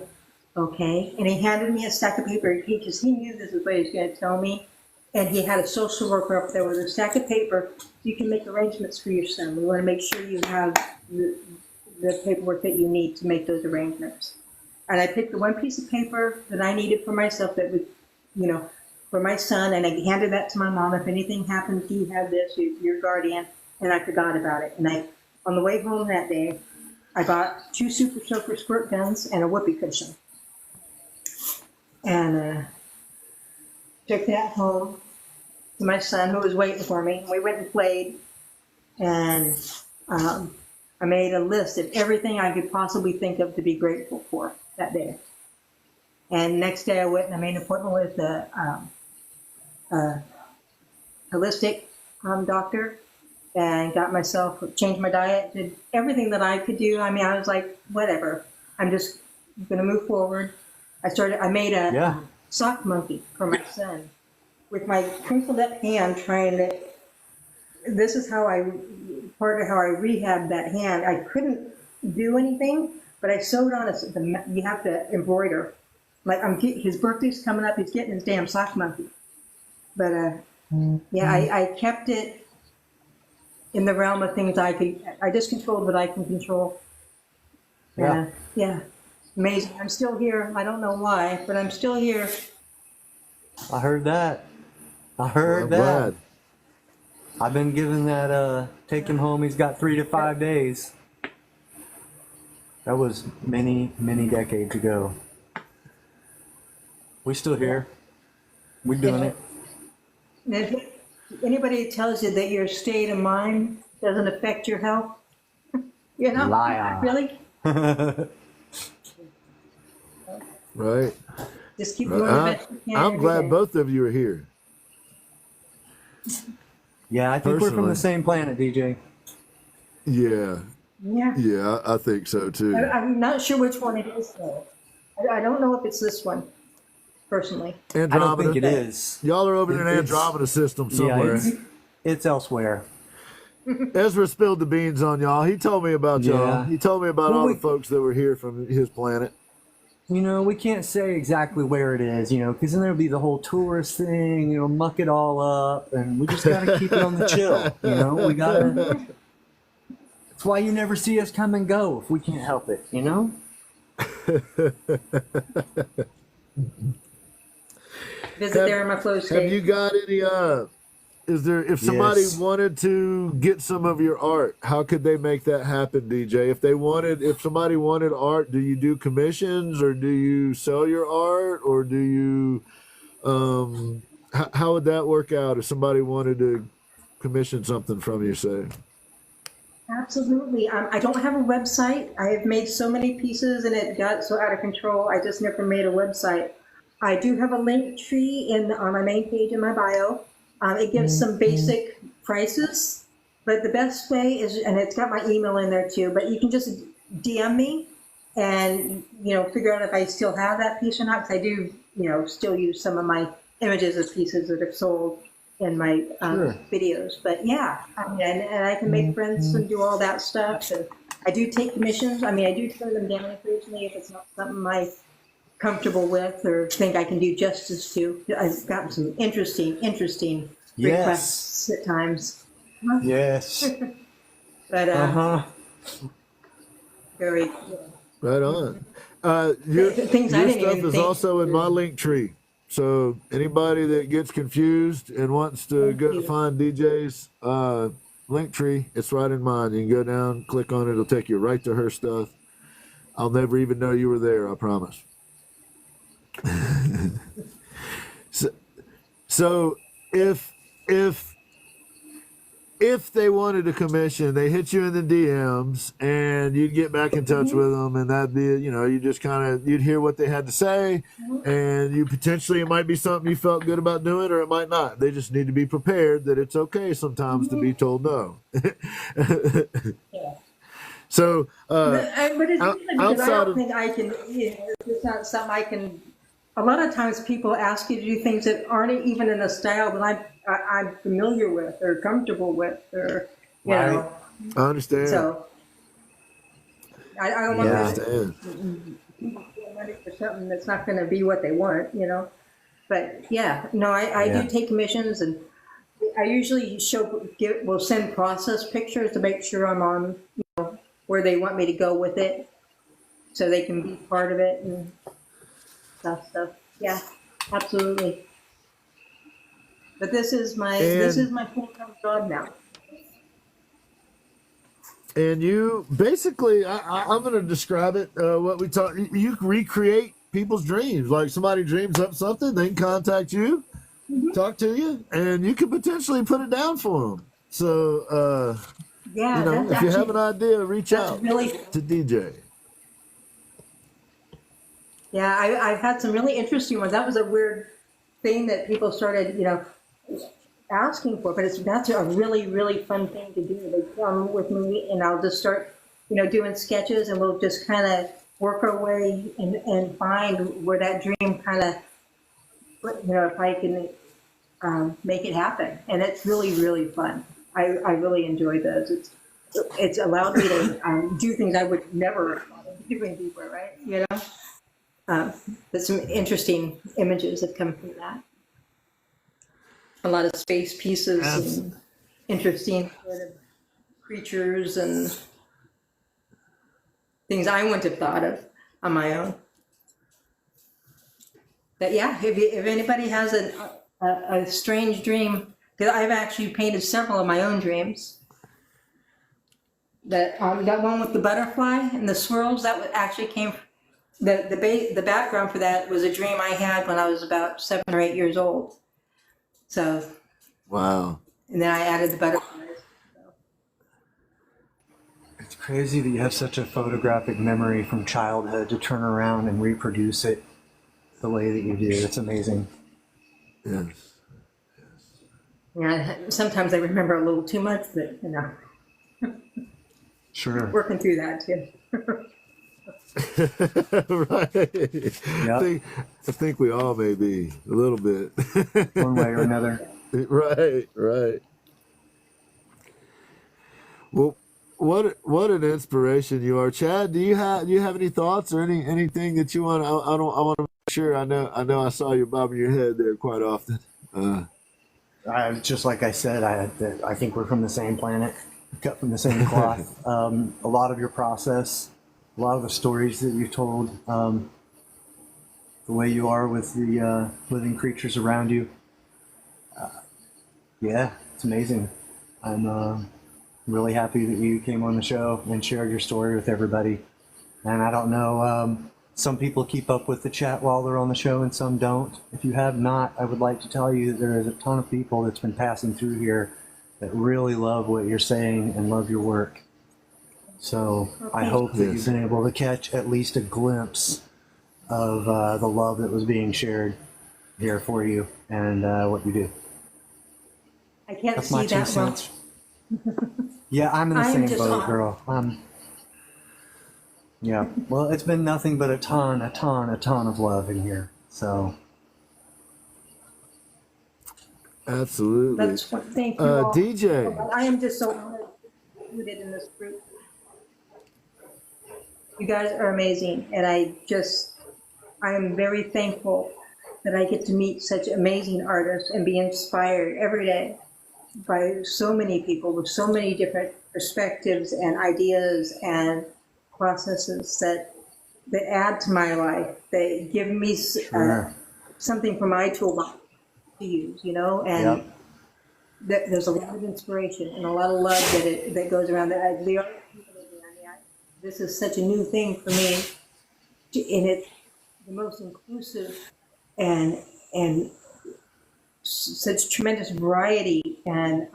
okay. And he handed me a stack of paper. He knew this is what he was going to tell me. And he had a social worker up there with a stack of paper. You can make arrangements for your son. We want to make sure you have the paperwork that you need to make those arrangements. And I picked the one piece of paper that I needed for myself that would, for my son, and I handed that to my mom. If anything happens, you have this, your guardian, and I forgot about it. And on the way home that day, I bought 2 Super Soaker squirt guns and a whoopee cushion. And took that home to my son, who was waiting for me. We went and played, and I made a list of everything I could possibly think of to be grateful for that day. And next day I went and I made an appointment with a holistic doctor, and got myself, changed my diet, did everything that I could do. I mean, I was like, whatever, I'm just going to move forward. I made a sock monkey for my son with my crinkled up hand, this is part of how I rehabbed that hand. I couldn't do anything, but I sewed on you have to embroider. Like his birthday's coming up, he's getting his damn sock monkey. But I kept it in the realm of things I just controlled what I can control. Yeah. Amazing. I'm still here. I don't know why, but I'm still here. I heard that. Glad. I've been given that, take him home. He's got 3 to 5 days. That was many, many decades ago. We still here. We're doing it. If anybody tells you that your state of mind doesn't affect your health, Liar. Really? Right. Just keep doing the best you can. I'm glad both of you are here. Yeah, I think we're from the same planet, DJ. Yeah. Yeah, I think so too. I'm not sure which one it is, though. I don't know if it's this one, personally. Andromeda. I don't think it is. Y'all are over in an Andromeda system somewhere. Yeah, it's elsewhere. Ezra spilled the beans on y'all. He told me about y'all. He told me about all the folks that were here from his planet. We can't say exactly where it is, because then there'll be the whole tourist thing, muck it all up, and we just gotta keep it on the chill, we gotta. That's why you never see us come and go if we can't help it, Visit there in my flow state. Have you got any? If somebody wanted to get some of your art, how could they make that happen, DJ? If somebody wanted art, do you do commissions, or do you sell your art, or do you? How would that work out if somebody wanted to commission something from you, say? Absolutely. I don't have a website. I have made so many pieces and it got so out of control. I just never made a website. I do have a link tree on my main page in my bio. It gives some basic prices, but the best way is, and it's got my email in there too, but you can just DM me and, figure out if I still have that piece or not. Because I do, still use some of my images of pieces that have sold in my videos. But yeah, and I can make friends and do all that stuff. And I do take commissions. I do turn them down occasionally if it's not something I'm comfortable with or think I can do justice to. I've gotten some interesting requests at times. Yes. But very cool. Right on. Your stuff is also in my link tree. So anybody that gets confused and wants to find DJ's link tree, it's right in mine. You can go down, click on it. It'll take you right to her stuff. I'll never even know you were there, I promise. So if they wanted to commission, they hit you in the DMs and you'd get back in touch with them, and that'd be, you just you'd hear what they had to say, and it might be something you felt good about doing, or it might not. They just need to be prepared that it's okay sometimes to be told no. So, but it's because I don't think I can, it's not something I can. A lot of times people ask you to do things that aren't even in a style that I'm familiar with or comfortable with, or you know. I understand. So I don't want to get money for something that's not going to be what they want, But yeah, no, I do take commissions, and I usually will send process pictures to make sure I'm on where they want me to go with it, so they can be part of it and stuff. Yeah, absolutely. But this is my full-time job now. And you basically, I'm going to describe it. What we talk, you recreate people's dreams. Like somebody dreams up something, they can contact you, talk to you, and you can potentially put it down for them. So, Yeah, you know, if you have an idea, reach out really to DJ. Yeah, I've had some really interesting ones. That was a weird thing that people started, asking for, but that's a really, really fun thing to do. They come with me and I'll just start, doing sketches, and we'll just kind of work our way and find where that dream kind of, if I can make it happen. And it's really, really fun. I really enjoy those. It's allowed me to do things I would never have thought of doing before, right? But some interesting images have come from that. A lot of space pieces and interesting sort of creatures and things I wouldn't have thought of on my own. But yeah, if anybody has a strange dream, because I've actually painted several of my own dreams. That one with the butterfly and the swirls, that actually came. The background for that was a dream I had when I was about 7 or 8 years old. So, wow. And then I added the butterflies. So. It's crazy that you have such a photographic memory from childhood to turn around and reproduce it the way that you do. It's amazing. Yes. Yeah, sometimes I remember a little too much, but Sure. Working through that too. Right. Yep. I think we all may be a little bit. One way or another. Right. Well, what an inspiration you are, Chad. Do you have any thoughts or anything that you want? I want to make sure. I know. I saw you bobbing your head there quite often. Just like I said, I think we're from the same planet, cut from the same cloth. A lot of your process. A lot of the stories that you told, the way you are with the living creatures around you. Yeah, it's amazing. I'm really happy that you came on the show and shared your story with everybody. And I don't know, some people keep up with the chat while they're on the show and some don't. If you have not, I would like to tell you that there is a ton of people that's been passing through here that really love what you're saying and love your work. So I hope that you've been able to catch at least a glimpse of the love that was being shared here for you and what you do. I can't That's see my 2 that well. cents. Yeah, I'm in the same boat, girl. Yeah. Well, it's been nothing but a ton of love in here. So. Absolutely. That's what, thank you all. DJ. I am just so honored to be included in this group. You guys are amazing, and I am very thankful that I get to meet such amazing artists and be inspired every day by so many people with so many different perspectives and ideas and processes that add to my life. They give me something from my toolbox to use, and there's a lot of inspiration and a lot of love that goes around that. This is such a new thing for me, and it's the most inclusive and such tremendous variety and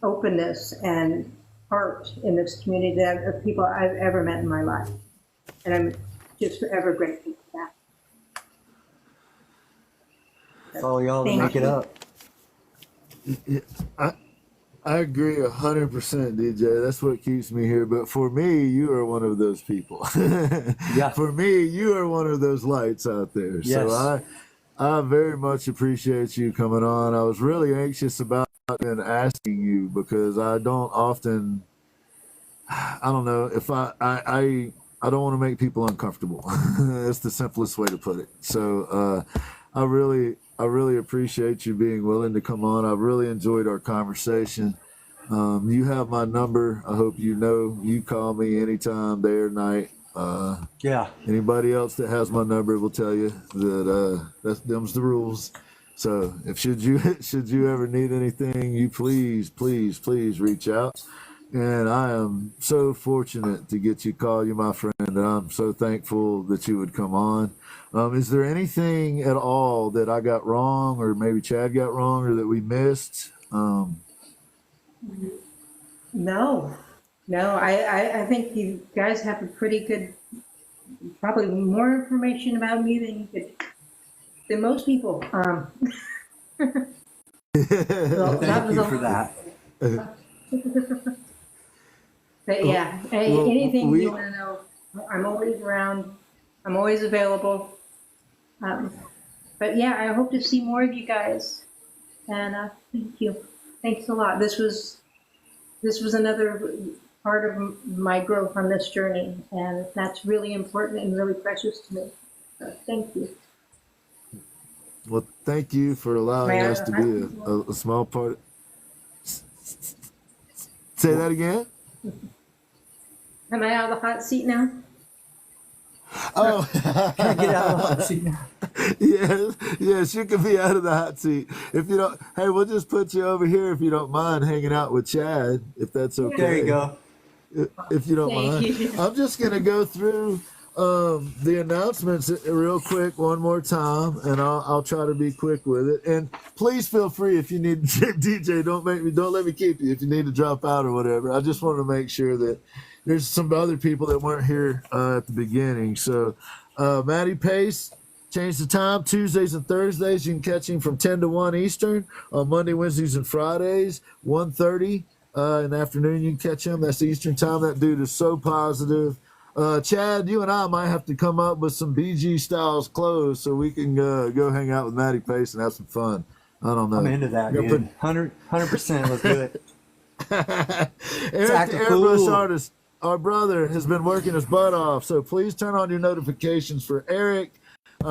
openness and art in this community of people I've ever met in my life, and I'm just forever grateful for that. That's all y'all to make it up. I agree 100%, DJ. That's what keeps me here. But for me, you are one of those people. Yeah. For me, you are one of those lights out there. Yes. So I very much appreciate you coming on. I was really anxious about and asking you because I don't often. I don't know if I don't want to make people uncomfortable. That's the simplest way to put it. So I really appreciate you being willing to come on. I really enjoyed our conversation. You have my number. I hope you know. You call me anytime, day or night. Yeah. Anybody else that has my number will tell you that that's them's the rules. So if should you ever need anything, you please reach out. And I am so fortunate to get you call. You're my friend, and I'm so thankful that you would come on. Is there anything at all that I got wrong, or maybe Chad got wrong, or that we missed? No, I think you guys have a pretty good, probably more information about me than most people. So Thank you for that. But yeah, anything you want to know, I'm always around. I'm always available. But yeah, I hope to see more of you guys. And thank you. Thanks a lot. This was another part of my growth on this journey, and that's really important and really precious to me. So thank you. Well, thank you for allowing us to be a small part. Say that again. Am I out of the hot seat now? Oh, Can I get out of the hot seat now? yes, you can be out of the hot seat. If you don't, hey, we'll just put you over here if you don't mind hanging out with Chad, if that's okay. There you go. If you don't Thank mind. you. I'm just going to go through the announcements real quick one more time, and I'll try to be quick with it. And please feel free if you need DJ, don't let me keep you if you need to drop out or whatever. I just want to make sure that there's some other people that weren't here at the beginning. So Matty Pace changed the time. Tuesdays and Thursdays you can catch him from 10 to 1 Eastern. On Monday, Wednesdays, and Fridays 1:30 in the afternoon you can catch him. That's Eastern time. That dude is so positive. Chad, you and I might have to come up with some BG Styles clothes so we can go hang out with Matty Pace and have some fun. I don't know. I'm into that, dude. 100%. Let's do it. Eric, the airbrush artist, our brother, has been working his butt off, so please turn on your notifications for Eric. We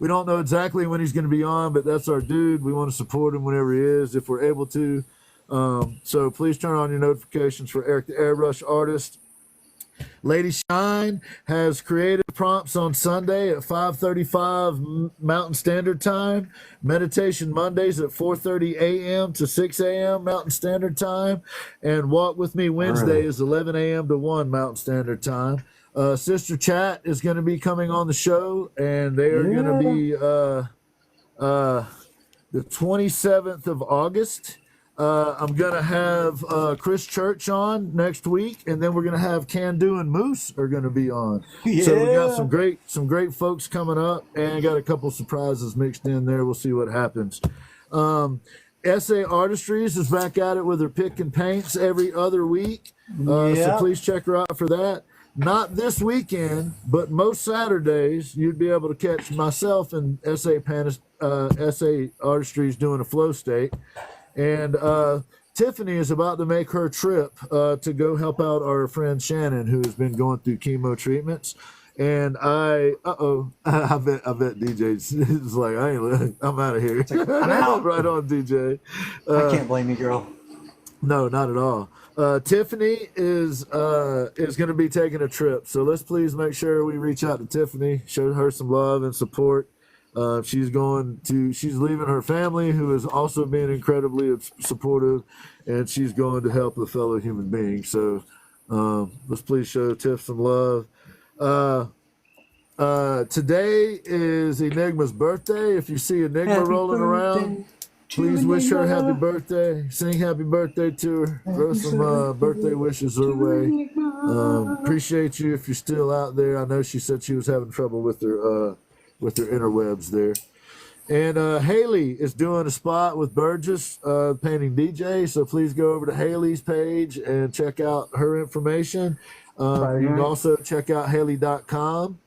don't know exactly when he's going to be on, but that's our dude. We want to support him whenever he is, if we're able to. So please turn on your notifications for Eric, the airbrush artist. Lady Shine has creative prompts on Sunday at 5:35 Mountain Standard Time. Meditation Mondays at 4:30 a.m. to 6 a.m. Mountain Standard Time. And Walk With Me Wednesday is 11 a.m. to 1 Mountain Standard Time. Sister Chat is going to be coming on the show, and they are going to be the 27th of August. I'm going to have Chris Church on next week, and then we're going to have Can Do and Moose are going to be on. Yeah. So we got some great folks coming up, and I got a couple surprises mixed in there. We'll see what happens. SA Artistries is back at it with her pick and paints every other week. So please check her out for that. Not this weekend, but most Saturdays, you'd be able to catch myself and SA Artistries doing a flow state. And Tiffany is about to make her trip to go help out our friend Shannon, who has been going through chemo treatments. And I bet DJ is like, I'm out of here. Like, I'm out. Right on, DJ. I can't blame you, girl. No, not at all. Tiffany is going to be taking a trip, so let's please make sure we reach out to Tiffany, show her some love and support. She's leaving her family, who is also being incredibly supportive, and she's going to help a fellow human being. So let's please show Tiff some love. Today is Enigma's birthday. If you see Enigma rolling around, please wish her happy birthday. Sing happy birthday to her. Throw some birthday wishes her way. Appreciate you if you're still out there. I know she said she was having trouble with her interwebs there. And Haley is doing a spot with Burgess, painting DJ. So please go over to Haley's page and check out her information. You can also check out Haley.com.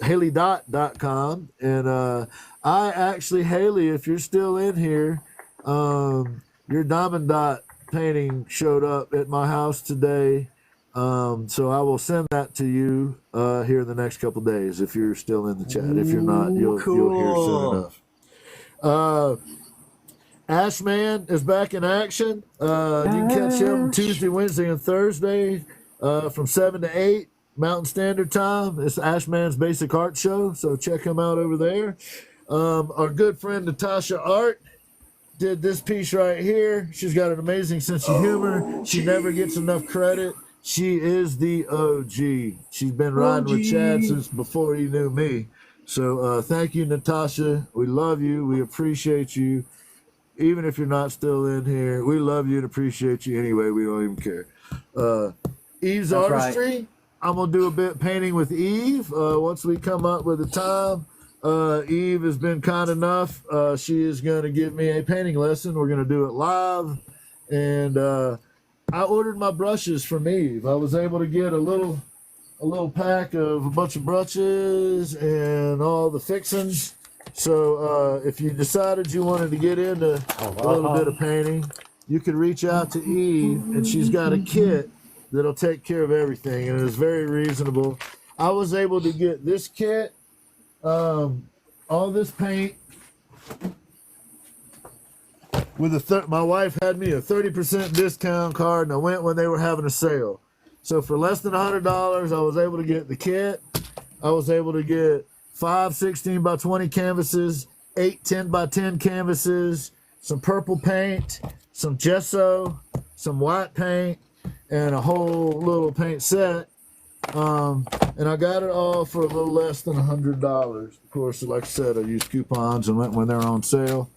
Haley.com. And Haley, if you're still in here, your Diamond Dot painting showed up at my house today. So I will send that to you here in the next couple days if you're still in the chat. If you're not, you'll hear soon enough. Ashman is back in action. You can catch him Tuesday, Wednesday, and Thursday from 7 to 8 Mountain Standard Time. It's Ashman's Basic Art Show, so check him out over there. Our good friend Natasha Art did this piece right here. She's got an amazing sense of humor. She never gets enough credit. She is the OG. She's been riding with Chad since before he knew me. So thank you, Natasha. We love you. We appreciate you. Even if you're not still in here, we love you and appreciate you anyway. We don't even care. Eve's That's Artistry. Right. I'm going to do a bit painting with Eve once we come up with a time. Eve has been kind enough. She is going to give me a painting lesson. We're going to do it live. And I ordered my brushes from Eve. I was able to get a little pack of a bunch of brushes and all the fixings. So if you decided you wanted to get into a little bit of painting, you could reach out to Eve, and she's got a kit that'll take care of everything, and it is very reasonable. I was able to get this kit, all this paint, with my wife had me a 30% discount card, and I went when they were having a sale. So for less than $100, I was able to get the kit. I was able to get 5 16 by 20 canvases, 8 10 by 10 canvases, some purple paint, some gesso, some white paint, and a whole little paint set. And I got it all for a little less than $100. Of course, like I said, I used coupons and went when they're on sale.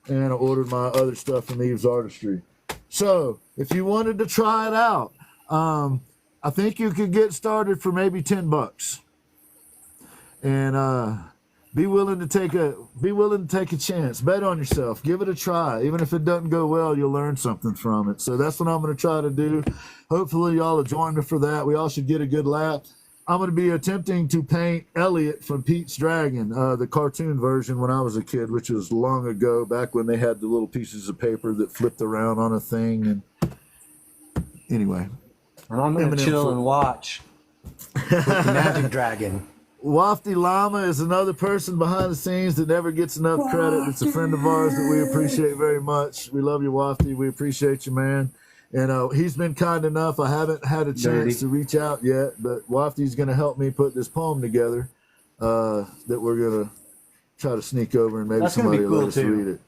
And I ordered my other stuff from Eve's Artistry. So if you wanted to try it out, I think you could get started for maybe $10. And be willing to take a chance. Bet on yourself. Give it a try. Even if it doesn't go well, you'll learn something from it. So that's what I'm going to try to do. Hopefully y'all will join me for that. We all should get a good laugh. I'm going to be attempting to paint Elliot from Pete's Dragon, the cartoon version when I was a kid, which was long ago, back when they had the little pieces of paper that flipped around on a thing. And anyway. And I'm going to chill and watch with the Magic Dragon. Wafty Llama is another person behind the scenes that never gets enough credit. It's a friend of ours that we appreciate very much. We love you, Wafty. We appreciate you, man. And he's been kind enough. I haven't had a chance to reach out yet, but Wafty's going to help me put this poem together that we're going to try to sneak over, and maybe somebody will let us read it.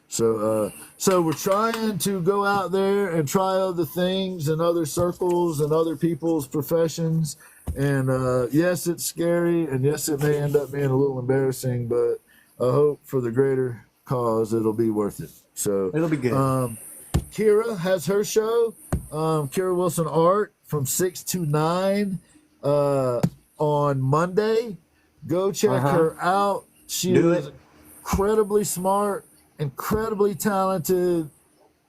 So we're trying to go out there and try other things and other circles and other people's professions. And yes, it's scary, and yes, it may end up being a little embarrassing, but I hope for the greater cause it'll be worth it. So it'll be good. Kira has her show, Kira Willison Art, from 6 to 9 on Monday. Go check her out. She is incredibly smart, incredibly talented,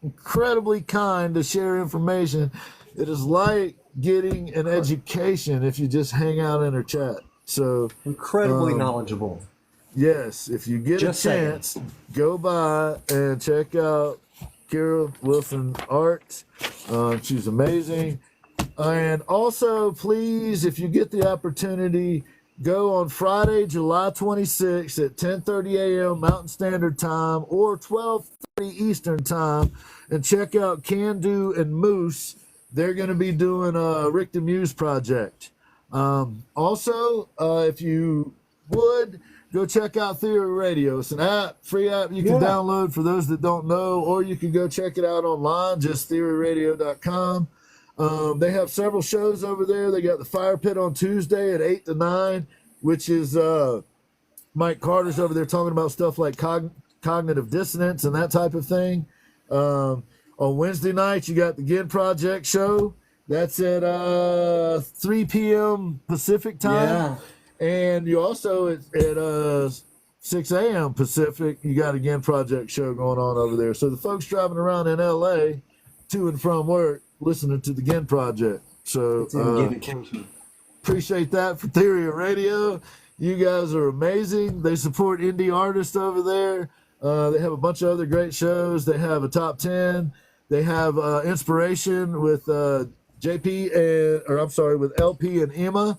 incredibly kind to share information. It is like getting an education if you just hang out in her chat. So incredibly knowledgeable. Yes, if you get a chance, go by and check out Kira Willison Art. She's amazing. And also, please, if you get the opportunity, go on Friday, July 26th at 10:30 a.m. Mountain Standard Time or 12:30 Eastern Time, and check out Can Do and Moose. They're going to be doing a Rick the Muse project. Also, if you would, go check out Theory Radio. It's an app, free app you can download for those that don't know, or you can go check it out online, just theoryradio.com. They have several shows over there. They got the Fire Pit on Tuesday at 8 to 9, which is Mike Carter's over there talking about stuff like cognitive dissonance and that type of thing. On Wednesday night, you got the Gin Project show. That's at 3 p.m. Pacific time. Yeah. And you also at 6 a.m. Pacific, you got a Gin Project show going on over there. So the folks driving around in L.A. to and from work listening to the Gin Project. So appreciate that for Theory of Radio. You guys are amazing. They support indie artists over there. They have a bunch of other great shows. They have a top 10. They have Inspiration with with LP and Emma.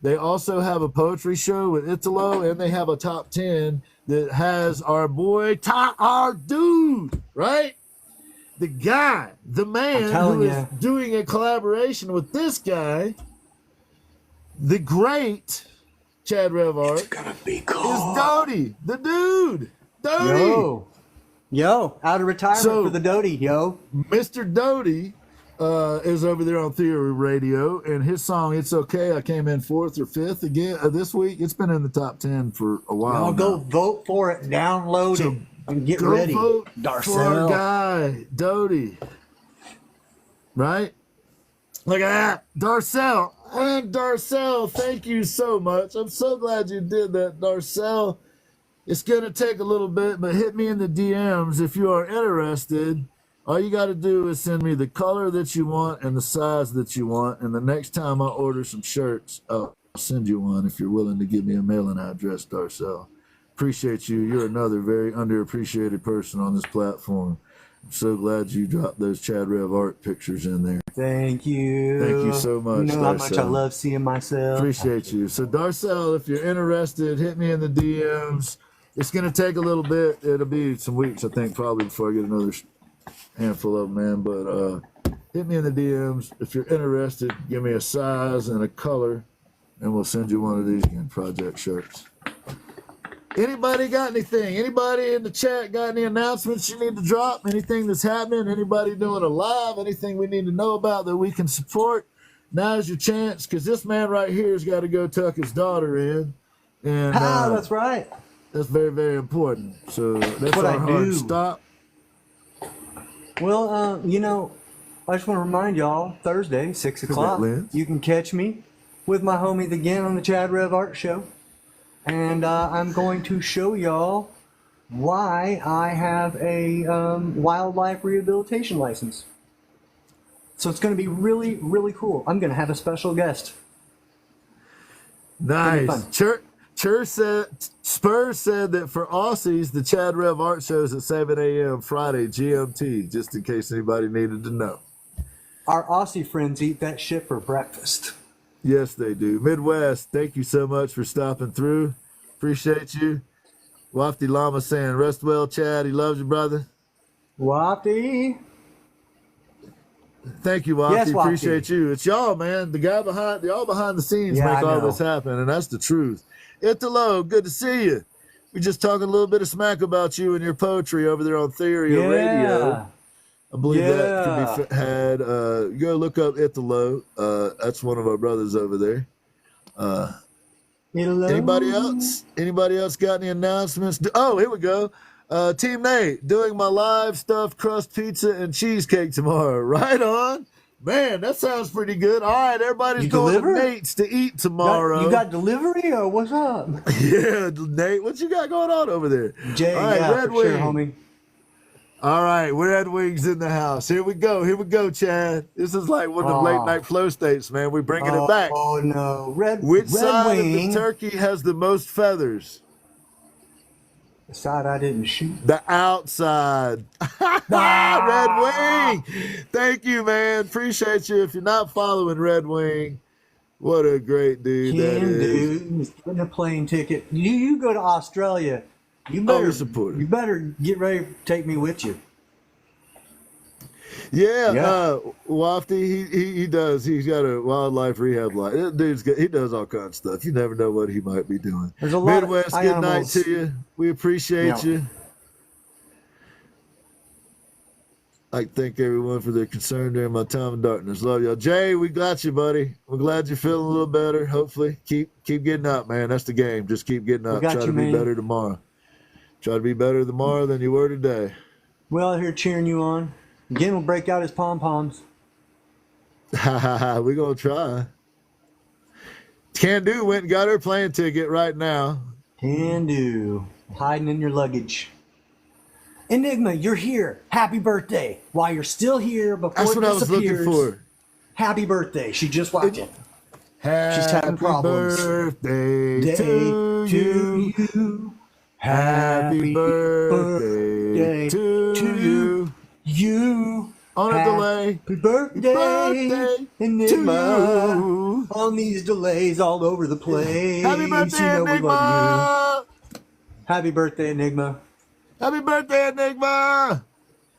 They also have a poetry show with Italo, and they have a top 10 that has our boy, our dude, right? The guy, the man who is doing a collaboration with this guy, the great Chad Revart. It's gonna be cool. Is Doty, the dude. Doty. Yo, out of retirement for the Doty, yo. Mr. Doty is over there on Theory Radio, and his song "It's Okay" I came in 4th or 5th again this week. It's been in the top 10 for a while. Y'all go vote for it, download it, and get ready. Vote for our guy Doty, right? Look at that, Darcel. And Darcel, thank you so much. I'm so glad you did that, Darcel. It's going to take a little bit, but hit me in the DMs if you are interested. All you got to do is send me the color that you want and the size that you want. And the next time I order some shirts, I'll send you one if you're willing to give me a mailing address, Darcel. Appreciate you. You're another very underappreciated person on this platform. I'm so glad you dropped those Chad Rev art pictures in there. Thank you. Thank you so much, You know Darcel. how much I love seeing myself. Appreciate you. So, Darcel, if you're interested, hit me in the DMs. It's going to take a little bit. It'll be some weeks, I think, probably before I get another handful of them, man. But hit me in the DMs. If you're interested, give me a size and a color, and we'll send you one of these again, project shirts. Anybody got anything? Anybody in the chat got any announcements you need to drop? Anything that's happening? Anybody doing a live? Anything we need to know about that we can support? Now's your chance, because this man right here has got to go tuck his daughter in. And that's right. That's very, very important. So that's what our I hard do. stop. Well, you know, I just want to remind y'all, Thursday, 6 o'clock, you can catch me with my homies again on the Chad Rev Art Show. And I'm going to show y'all why I have a wildlife rehabilitation license. So it's going to be really, really cool. I'm going to have a special guest. Nice. Spurs said that for Aussies, the Chad Rev Art Show is at 7 a.m. Friday, GMT, just in case anybody needed to know. Our Aussie friends eat that shit for breakfast. Yes, they do. Midwest, thank you so much for stopping through. Appreciate you. Wafty Llama saying, rest well, Chad. He loves you, brother. Wafty. Thank you, Wafty. Yes, Wafty. Appreciate you. It's y'all, man. The guy behind, y'all behind the scenes make all this happen, and that's the truth. Italo, good to see you. We just talking a little bit of smack about you and your poetry over there on Theory Radio. I believe that could be had. Go look up Italo. That's one of our brothers over there. Anybody else? Anybody else got any announcements? Oh, here we go. Team Nate, doing my live stuffed crust pizza and cheesecake tomorrow. Right on. Man, that sounds pretty good. All right, everybody's going to Nate's to eat tomorrow. You got delivery or what's up? Yeah, Nate, what you got going on over there? Jay, all right, Red Wing. Sure, homie. All right, Red Wings in the house. Here we go, Chad. This is like one of the late night flow states, man. We're bringing it back. Oh, no. Which side of the turkey has the most feathers? The side I didn't shoot. The outside. Red Wing. Thank you, man. Appreciate you. If you're not following Red Wing, what a great dude that is. Getting a plane ticket. You go to Australia. You better get ready to take me with you. Yeah. Wafty, he does. He's got a wildlife rehab license. He does all kinds of stuff. You never know what he might be doing. There's a lot Midwest, of good animals. night to you. We appreciate you. I thank everyone for their concern during my time of darkness. Love y'all. Jay, we got you, buddy. We're glad you're feeling a little better. Hopefully, keep getting up, man. That's the game. Just keep getting up. Try to be better tomorrow. Try to be better tomorrow than you were today. We're out here cheering you on. Again, we'll break out his pom-poms. We're going to try. Can Do went and got her plane ticket right now. Can Do. Hiding in your luggage. Enigma, you're here. Happy birthday. While you're still here before That's what I was looking for. Happy birthday. She just watched it. She's having problems. Birthday to you. Happy birthday to you. on a delay. Happy birthday, Enigma. you. On these delays all over the place. Happy birthday, we love Enigma. you. Happy birthday, Enigma. Happy birthday, Enigma.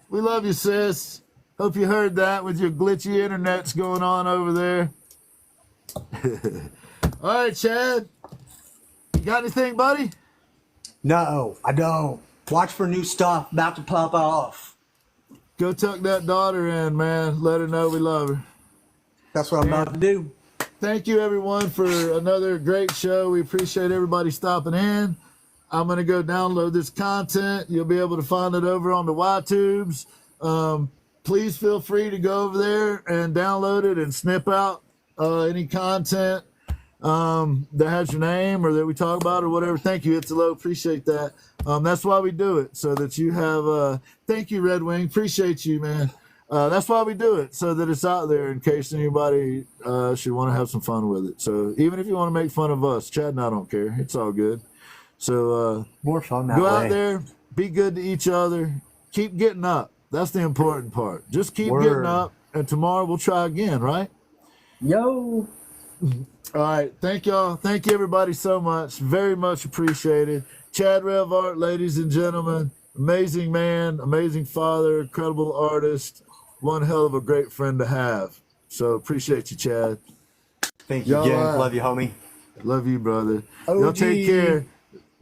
We love you, sis. Hope you heard that with your glitchy internets going on over there. All right, Chad. You got anything, buddy? No, I don't. Watch for new stuff about to pop off. Go tuck that daughter in, man. Let her know we love her. That's what I'm about to do. Thank you, everyone, for another great show. We appreciate everybody stopping in. I'm going to go download this content. You'll be able to find it over on the YTubes. Please feel free to go over there and download it and snip out any content that has your name or that we talk about or whatever. Thank you, Itzelo. Appreciate that. That's why we do it, so that you have thank you, Red Wing. Appreciate you, man. That's why we do it, so that it's out there in case anybody should want to have some fun with it. So even if you want to make fun of us, Chad and I don't care. It's all good. So More fun that go way. out there, be good to each other, keep getting up. That's the important part. Just keep Word. getting up, and tomorrow we'll try again, right? Yo. All right. Thank y'all. Thank you, everybody, so much. Very much appreciated. Chad Revart, ladies and gentlemen. Amazing man, amazing father, incredible artist. One hell of a great friend to have. So appreciate you, Chad. Thank you Y'all, again. Love you, homie. Love you, brother. OG. Y'all take care.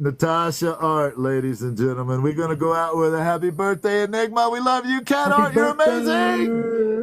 Natasha Art, ladies and gentlemen. We're going to go out with a happy birthday, Enigma. We love you, Cat Art. You're amazing.